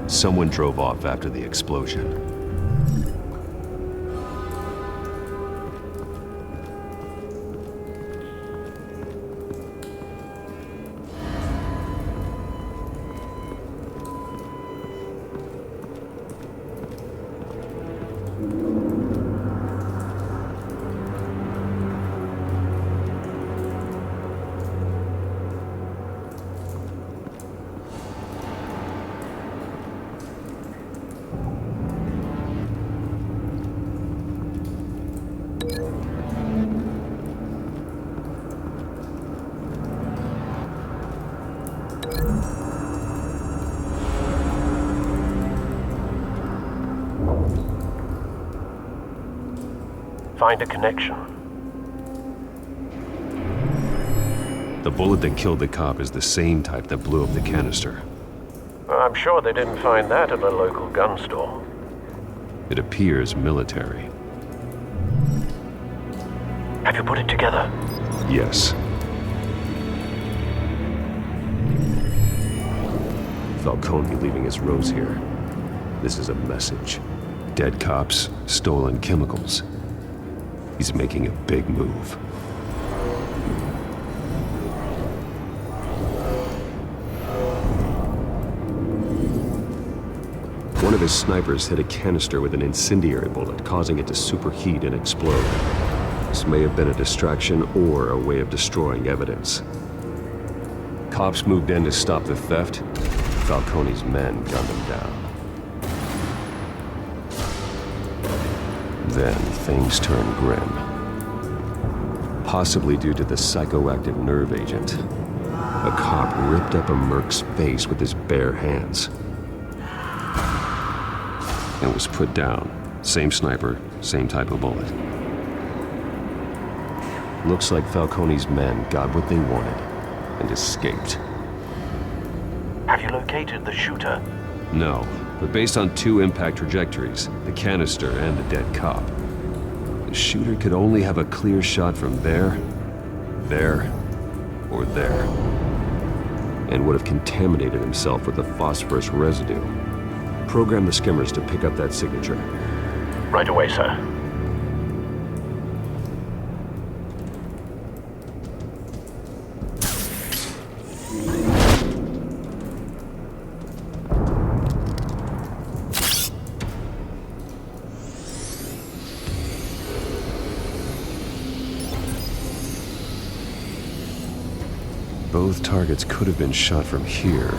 Someone drove off after the explosion. Find a connection. The bullet that killed the cop is the same type that blew up the canister. I'm sure they didn't find that at a local gun store. It appears military. Have you put it together? Yes. Falcone leaving his rose here. This is a message. Dead cops, stolen chemicals. He's making a big move. One of his snipers hit a canister with an incendiary bullet, causing it to superheat and explode. This may have been a distraction or a way of destroying evidence. Cops moved in to stop the theft. Falcone's men gunned him down. Then things turned grim. Possibly due to the psychoactive nerve agent. A cop ripped up a merc's face with his bare hands. And was put down. Same sniper, same type of bullet. Looks like Falcone's men got what they wanted and escaped. Have you located the shooter? No, but based on two impact trajectories, the canister and the dead cop, the shooter could only have a clear shot from there, or there, and would have contaminated himself with the phosphorus residue. Program the skimmers to pick up that signature. Right away, sir. both targets could have been shot from here,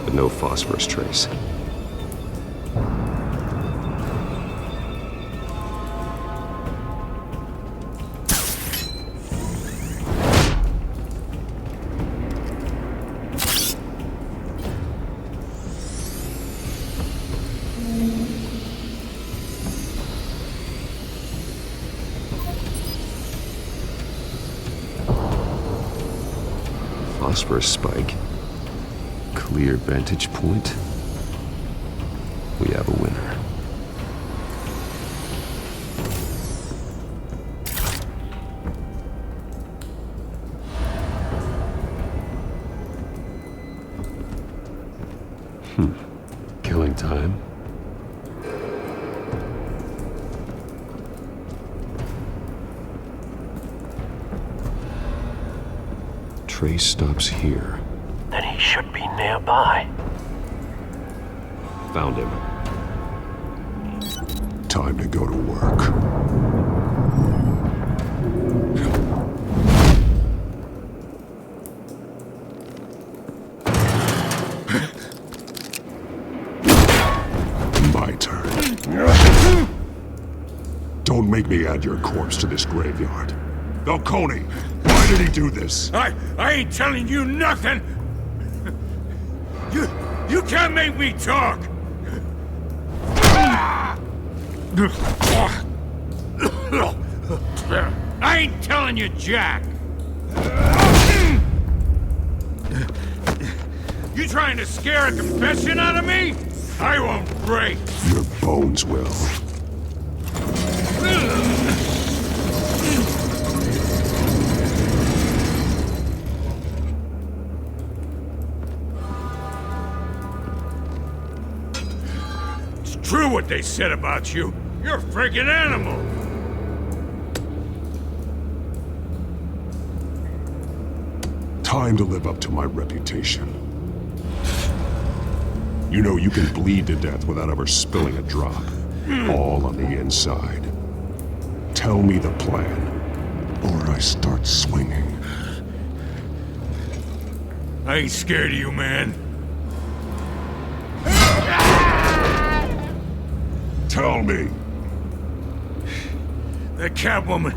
but no phosphorus trace. Phosphorus spike. Clear vantage point. We have a winner. Killing time. Trace stops here. Then he should be nearby. Found him. Time to go to work. My turn. Don't make me add your corpse to this graveyard. Falcone, why did he do this? I ain't telling you nothing! You can't make me talk! I ain't telling you, Jack! You trying to scare a confession out of me? I won't break! Your bones will. It's true what they said about you. You're a freaking animal! Time to live up to my reputation. You know you can bleed to death without ever spilling a drop. All on the inside. Tell me the plan, or I start swinging. I ain't scared of you, man. Tell me. The Catwoman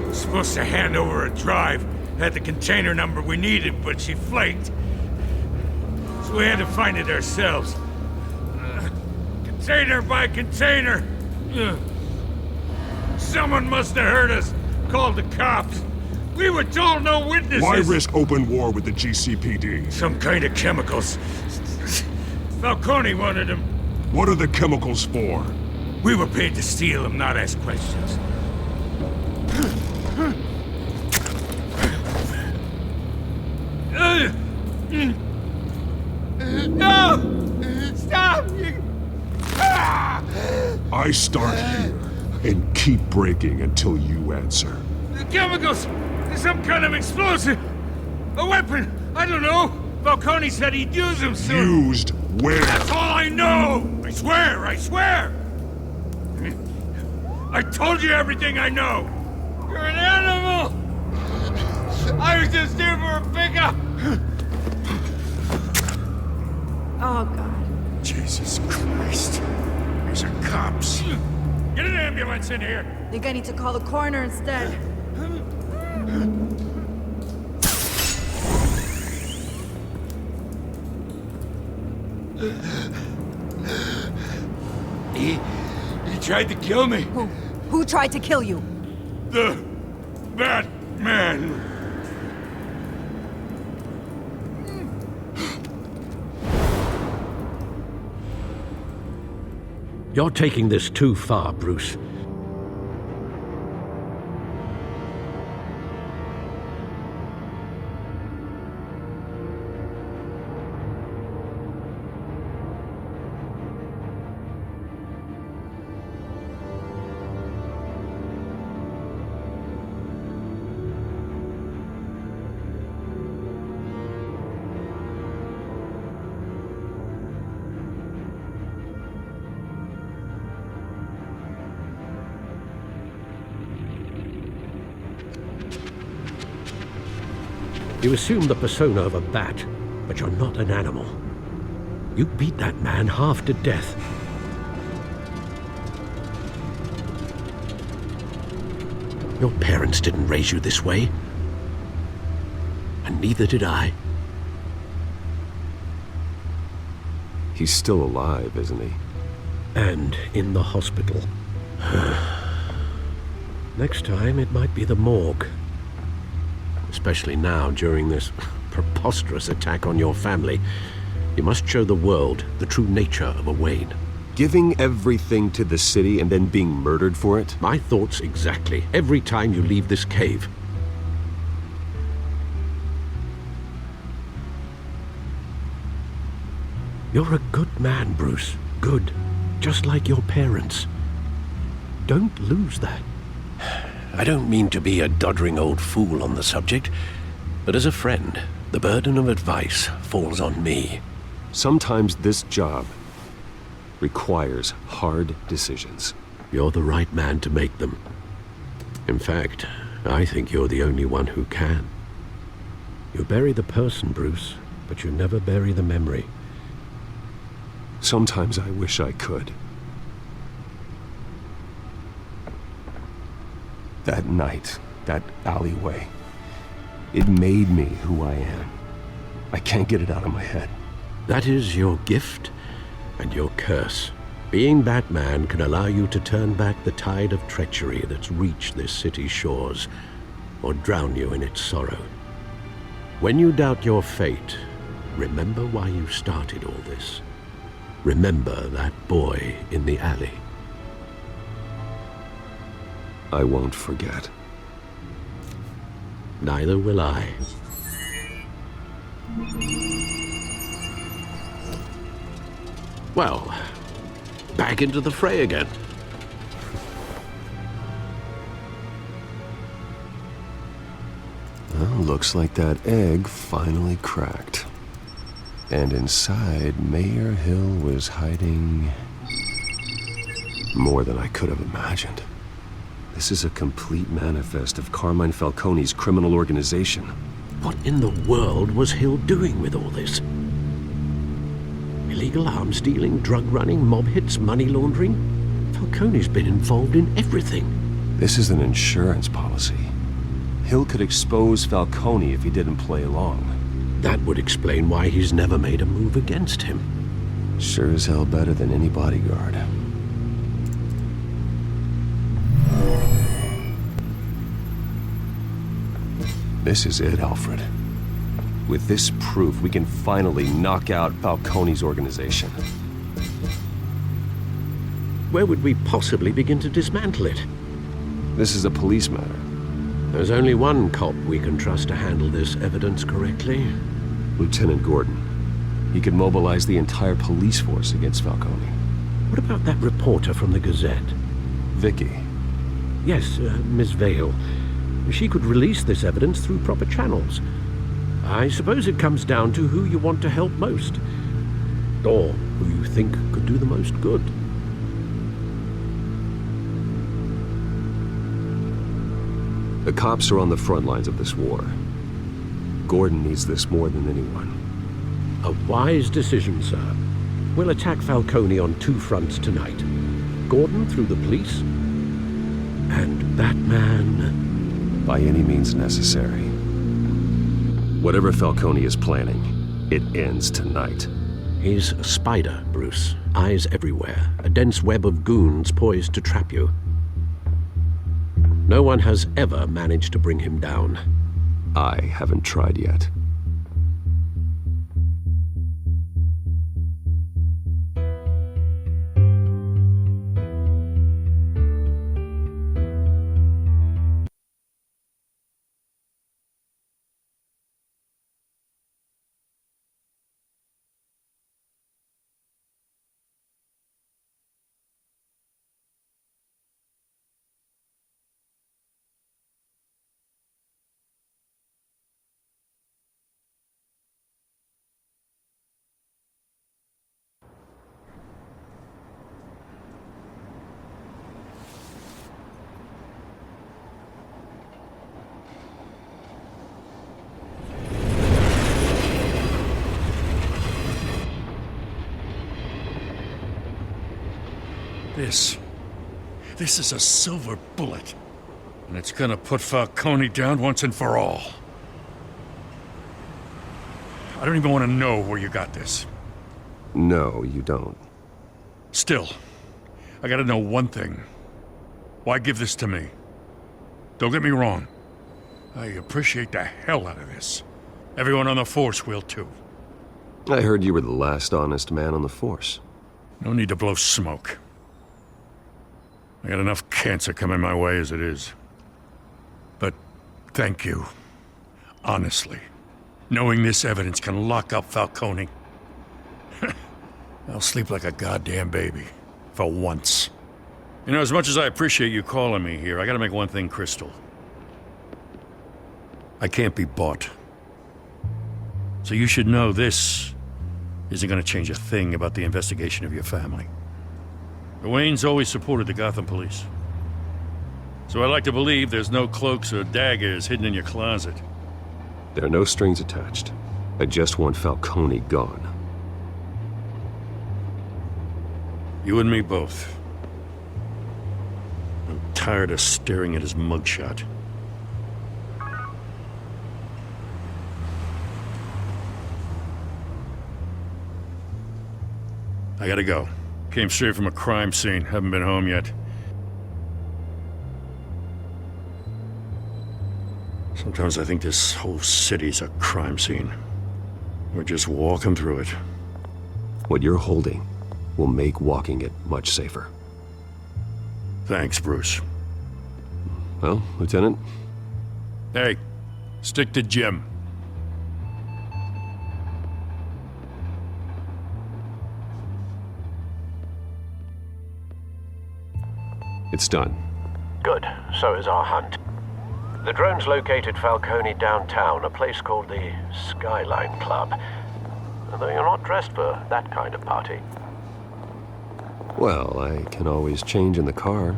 was supposed to hand over a drive, had the container number we needed, but she flaked. So we had to find it ourselves. Container by container. Someone must have heard us, called the cops. We were told no witnesses. Why risk open war with the GCPD? Some kind of chemicals. Falcone wanted them. What are the chemicals for? We were paid to steal them, not ask questions. No! Stop! I start here and keep breaking until you answer. The chemicals! Some kind of explosive! A weapon! I don't know! Falcone said he'd use them soon! Used where? That's all I know! I swear! I swear! I told you everything I know! You're an animal! I was just here for a pickup! Oh, God. Jesus Christ. These are cops. Get an ambulance in here! Think I need to call the coroner instead. He tried to kill me. Who tried to kill you? The Batman. You're taking this too far, Bruce. You assume the persona of a bat, but you're not an animal. You beat that man half to death. Your parents didn't raise you this way. And neither did I. He's still alive, isn't he? And in the hospital. Next time, it might be the morgue. Especially now, during this preposterous attack on your family. You must show the world the true nature of a Wayne. Giving everything to the city and then being murdered for it? My thoughts exactly. Every time you leave this cave. You're a good man, Bruce. Good. Just like your parents. Don't lose that. I don't mean to be a doddering old fool on the subject, but as a friend, the burden of advice falls on me. Sometimes this job requires hard decisions. You're the right man to make them. In fact, I think you're the only one who can. You bury the person, Bruce, but you never bury the memory. Sometimes I wish I could. That night, that alleyway, it made me who I am. I can't get it out of my head. That is your gift and your curse. Being Batman can allow you to turn back the tide of treachery that's reached this city's shores, or drown you in its sorrow. When you doubt your fate, remember why you started all this. Remember that boy in the alley. I won't forget. Neither will I. Well, back into the fray again. Well, looks like that egg finally cracked. And inside, Mayor Hill was hiding more than I could have imagined. This is a complete manifest of Carmine Falcone's criminal organization. What in the world was Hill doing with all this? Illegal arms dealing, drug running, mob hits, money laundering? Falcone's been involved in everything. This is an insurance policy. Hill could expose Falcone if he didn't play along. That would explain why he's never made a move against him. Sure as hell better than any bodyguard. This is it, Alfred. With this proof, we can finally knock out Falcone's organization. Where would we possibly begin to dismantle it? This is a police matter. There's only one cop we can trust to handle this evidence correctly. Lieutenant Gordon. He could mobilize the entire police force against Falcone. What about that reporter from the Gazette? Vicky. Yes, Miss Vale. She could release this evidence through proper channels. I suppose it comes down to who you want to help most. Or who you think could do the most good. The cops are on the front lines of this war. Gordon needs this more than anyone. A wise decision, sir. We'll attack Falcone on two fronts tonight. Gordon through the police, and Batman... by any means necessary. Whatever Falcone is planning, it ends tonight. He's a spider, Bruce. Eyes everywhere. A dense web of goons poised to trap you. No one has ever managed to bring him down. I haven't tried yet. This is a silver bullet. And it's gonna put Falcone down once and for all. I don't even want to know where you got this. No, you don't. Still, I gotta know one thing. Why give this to me? Don't get me wrong. I appreciate the hell out of this. Everyone on the Force will too. I heard you were the last honest man on the Force. No need to blow smoke. I got enough cancer coming my way as it is. But thank you. Honestly. Knowing this evidence can lock up Falcone. I'll sleep like a goddamn baby. For once. You know, as much as I appreciate you calling me here, I gotta make one thing crystal. I can't be bought. So you should know this isn't gonna change a thing about the investigation of your family. The Waynes always supported the Gotham police. So I like to believe there's no cloaks or daggers hidden in your closet. There are no strings attached. I just want Falcone gone. You and me both. I'm tired of staring at his mugshot. I gotta go. Came straight from a crime scene. Haven't been home yet. Sometimes I think this whole city's a crime scene. We're just walking through it. What you're holding will make walking it much safer. Thanks, Bruce. Well, Lieutenant? Hey, stick to Jim. It's done. Good. So is our hunt. The drones located Falcone downtown, a place called the Skyline Club. Though you're not dressed for that kind of party. Well, I can always change in the car.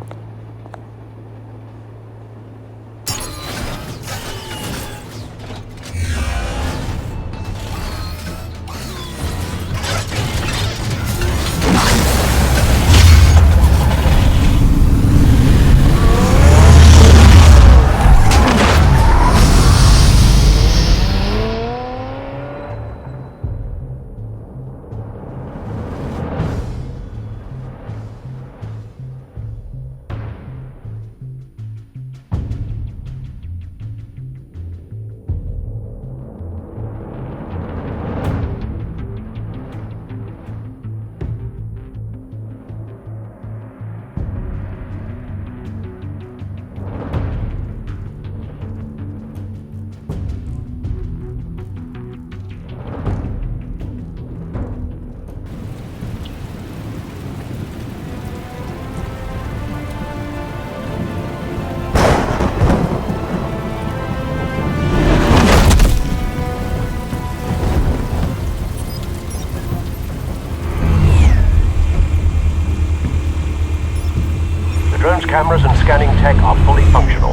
Cameras and scanning tech are fully functional.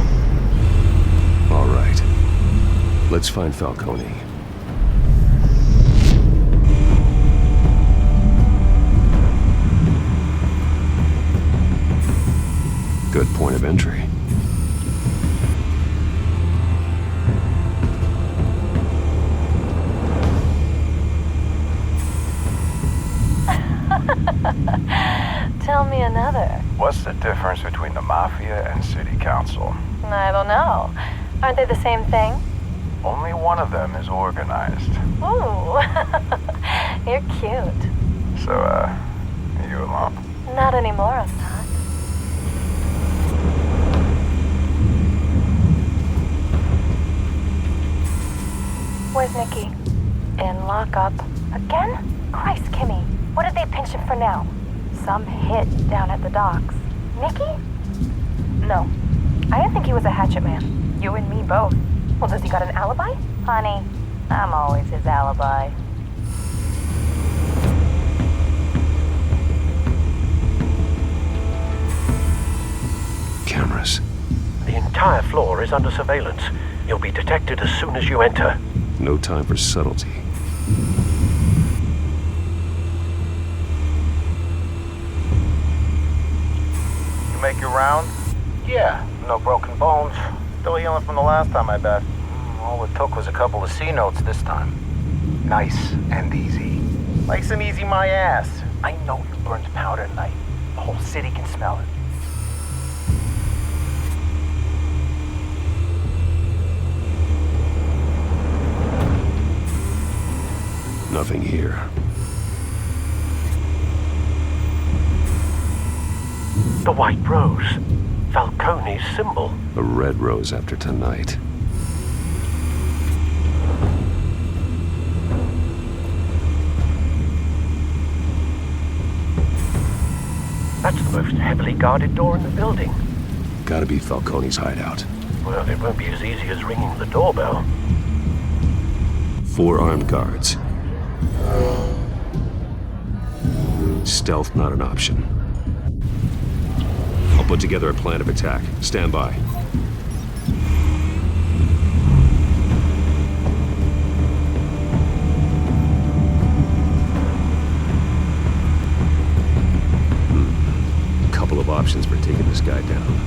All right. Let's find Falcone. Good point of entry. Tell me another. What's the difference between the Mafia and City Council? I don't know. Aren't they the same thing? Only one of them is organized. Ooh, you're cute. So, are you alone? Not anymore, I'm not. Where's Nicky? In lockup. Again? Christ, Kimmy. What did they pinch him for now? Some hit down at the docks. Nicky? No. I didn't think he was a hatchet man. You and me both. Well, does he got an alibi? Honey, I'm always his alibi. Cameras. The entire floor is under surveillance. You'll be detected as soon as you enter. No time for subtlety. make your rounds? Yeah, no broken bones. Still healing from the last time, I bet. All it took was a couple of C notes this time. Nice and easy. Nice and easy my ass. I know you burned powder tonight. The whole city can smell it. Nothing here. The white rose. Falcone's symbol. A red rose after tonight. That's the most heavily guarded door in the building. Gotta be Falcone's hideout. Well, it won't be as easy as ringing the doorbell. 4 armed guards. Stealth not an option. I'll put together a plan of attack. Stand by. Couple of options for taking this guy down.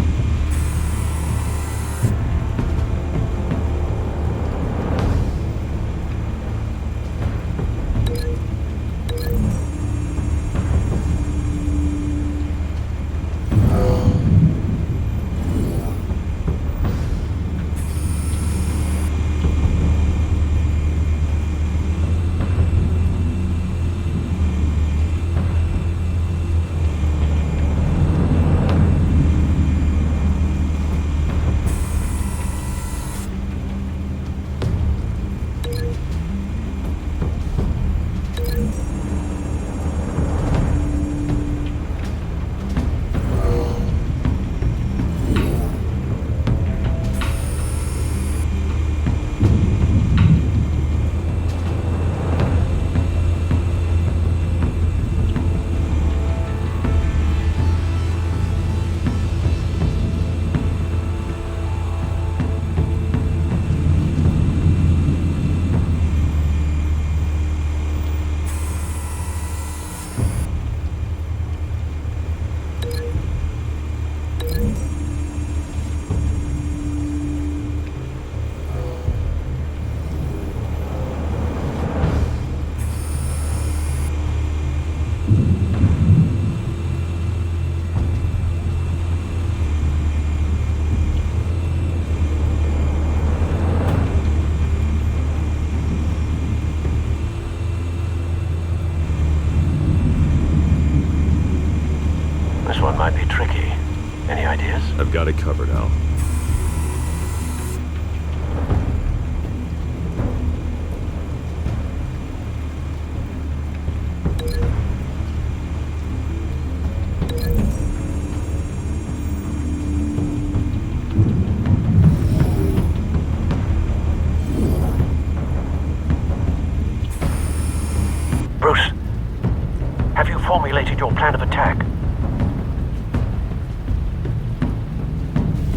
This one might be tricky. Any ideas? I've got it covered, Al. Bruce, have you formulated your plan of attack?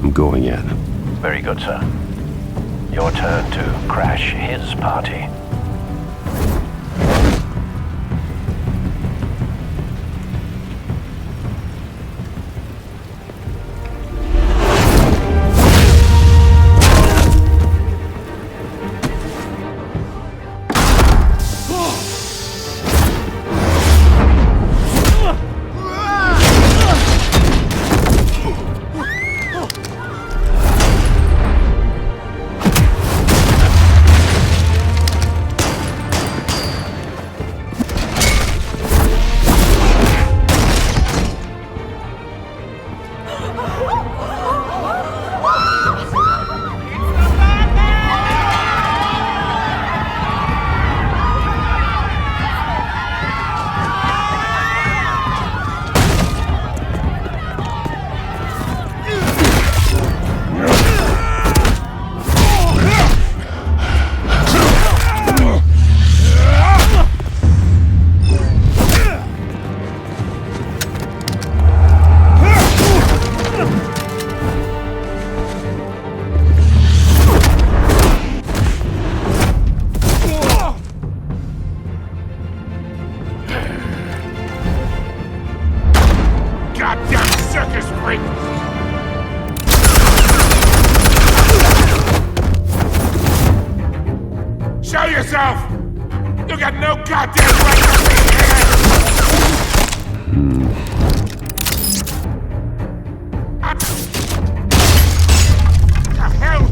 I'm going in. Very good, sir. Your turn to crash his party. yourself! You got no goddamn right to be here! What the hell?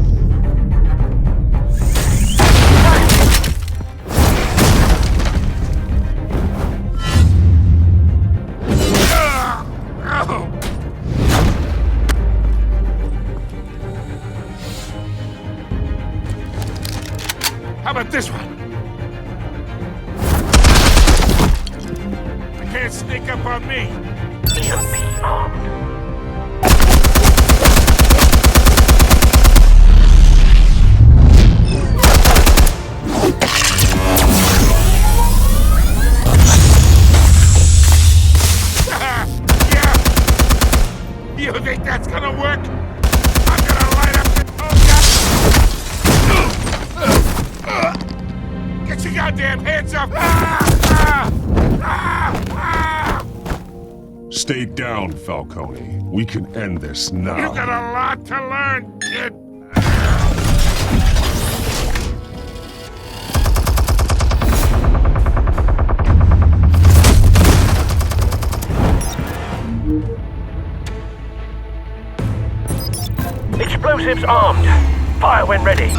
How about this one? You can't sneak up on me. EMP armed. Yeah. You think that's gonna work? I'm gonna light up the... Oh, God. Get your goddamn hands up! Stay down, Falcone. We can end this now. You got a lot to learn, kid. Explosives armed. Fire when ready.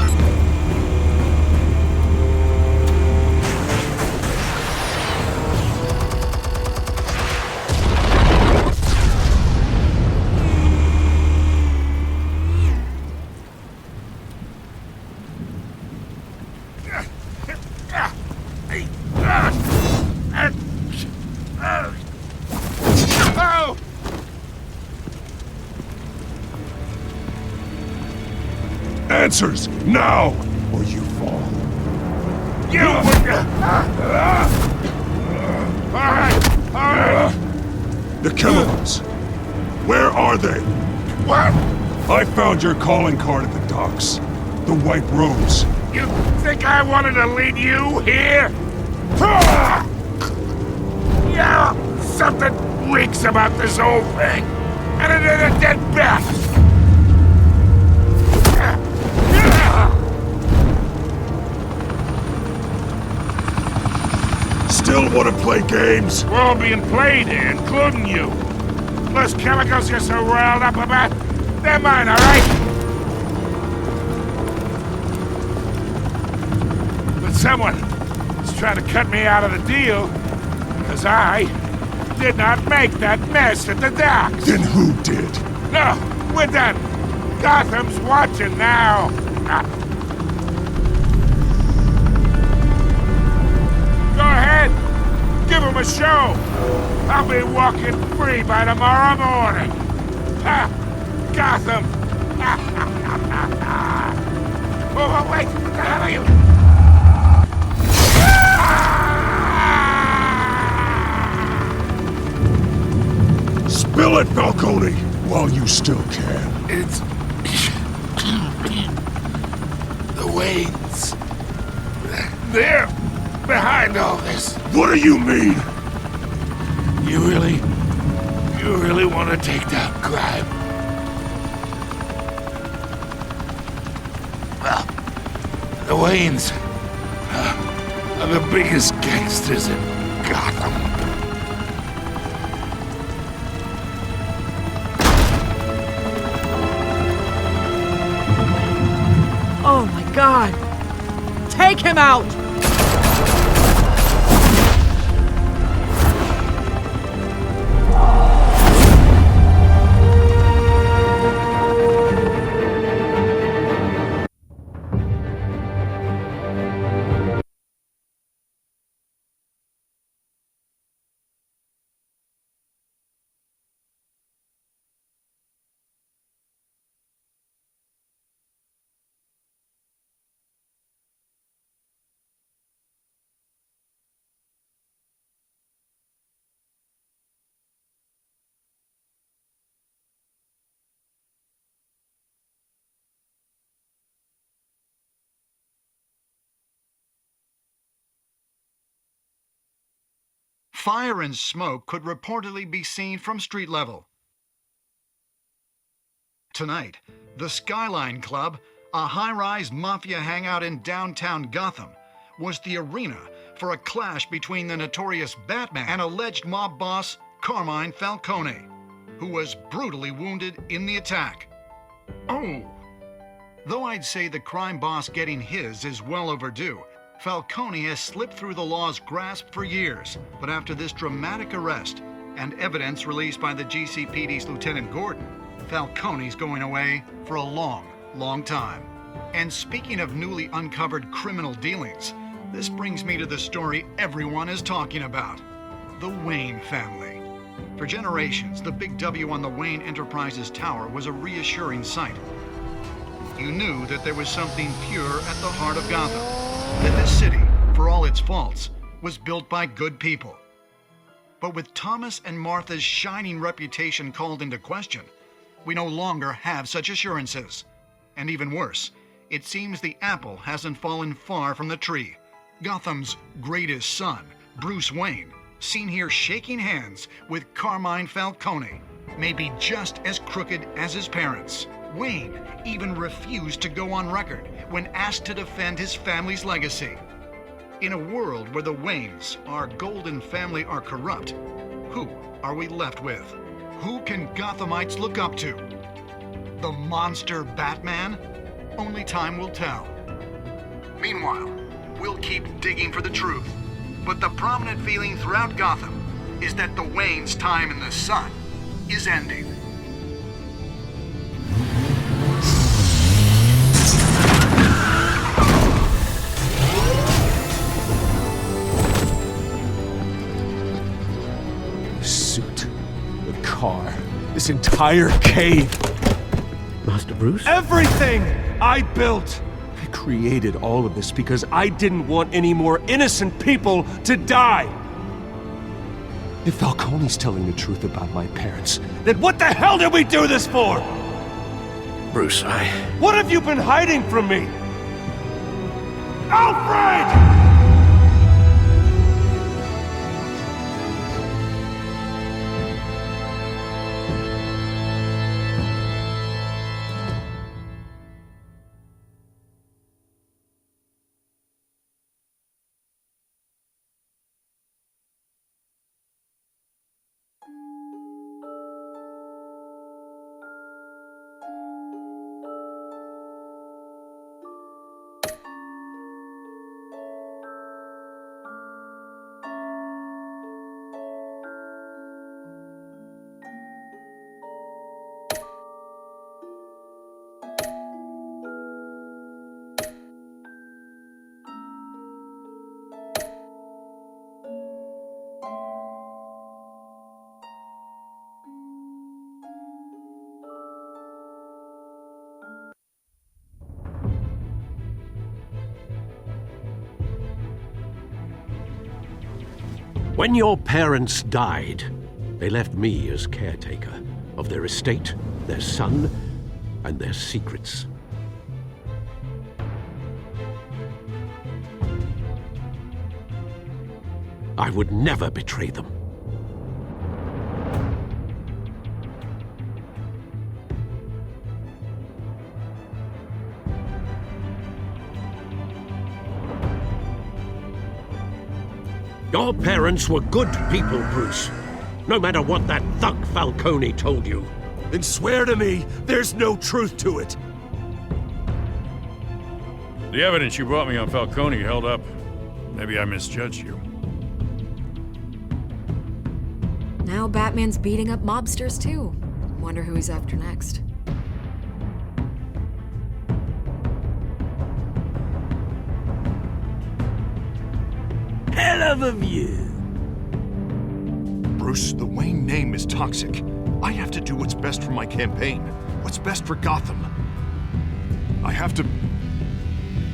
Oh! Answers, now, or you fall. You would... All right. The chemicals. Where are they? What? I found your calling card at the docks. The White Rose. You think I wanted to lead you here? Yeah, something reeks about this whole thing. And it is a dead bat. Still want to play games? We're all being played here, including you. Those chemicals you're so riled up about, they're mine, all right? But someone is trying to cut me out of the deal because I did not make that mess at the docks. Then who did? No, we're done. Gotham's watching now. Go ahead. Give him a show. I'll be walking free by tomorrow morning. Ha! Gotham. Oh, wait. What the hell are you? Spill it, Falcone, while you still can. It's... the Waynes. They're behind all this. What do you mean? You really want to take down crime? Well, the Waynes are the biggest gangsters in Gotham. Oh my God! Take him out! Fire and smoke could reportedly be seen from street level. Tonight, the Skyline Club, a high-rise mafia hangout in downtown Gotham, was the arena for a clash between the notorious Batman and alleged mob boss Carmine Falcone, who was brutally wounded in the attack. Oh! Though I'd say the crime boss getting his is well overdue, Falcone has slipped through the law's grasp for years. But after this dramatic arrest and evidence released by the GCPD's Lieutenant Gordon, Falcone's going away for a long, long time. And speaking of newly uncovered criminal dealings, this brings me to the story everyone is talking about: the Wayne family. For generations, the big W on the Wayne Enterprises tower was a reassuring sight. You knew that there was something pure at the heart of Gotham, that this city, for all its faults, was built by good people. But with Thomas and Martha's shining reputation called into question, we no longer have such assurances. And even worse, it seems the apple hasn't fallen far from the tree. Gotham's greatest son, Bruce Wayne, seen here shaking hands with Carmine Falcone, may be just as crooked as his parents. Wayne even refused to go on record when asked to defend his family's legacy. In a world where the Waynes, our golden family, are corrupt, who are we left with? Who can Gothamites look up to? The monster Batman? Only time will tell. Meanwhile, we'll keep digging for the truth. But the prominent feeling throughout Gotham is that the Waynes' time in the sun is ending. The suit, the car, this entire cave. Master Bruce? Everything I built! I created all of this because I didn't want any more innocent people to die! If Falcone's telling the truth about my parents, then what the hell did we do this for? Bruce, What have you been hiding from me? Alfred! When your parents died, they left me as caretaker of their estate, their son, and their secrets. I would never betray them. Your parents were good people, Bruce. No matter what that thug Falcone told you. Then swear to me there's no truth to it. The evidence you brought me on Falcone held up. Maybe I misjudged you. Now Batman's beating up mobsters too. Wonder who he's after next. Hell of a view. Bruce, the Wayne name is toxic. I have to do what's best for my campaign. What's best for Gotham. I have to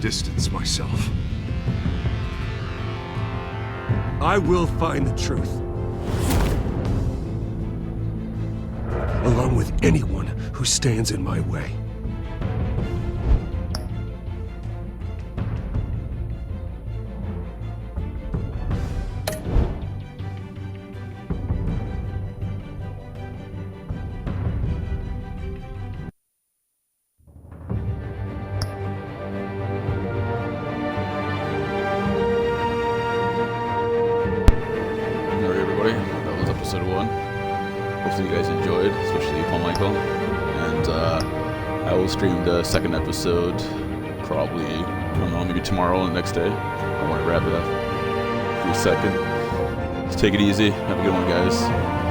distance myself. I will find the truth. Along with anyone who stands in my way. I will stream the second episode probably, I don't know, maybe tomorrow or the next day. I want to wrap it up for a second. Let's take it easy. Have a good one, guys.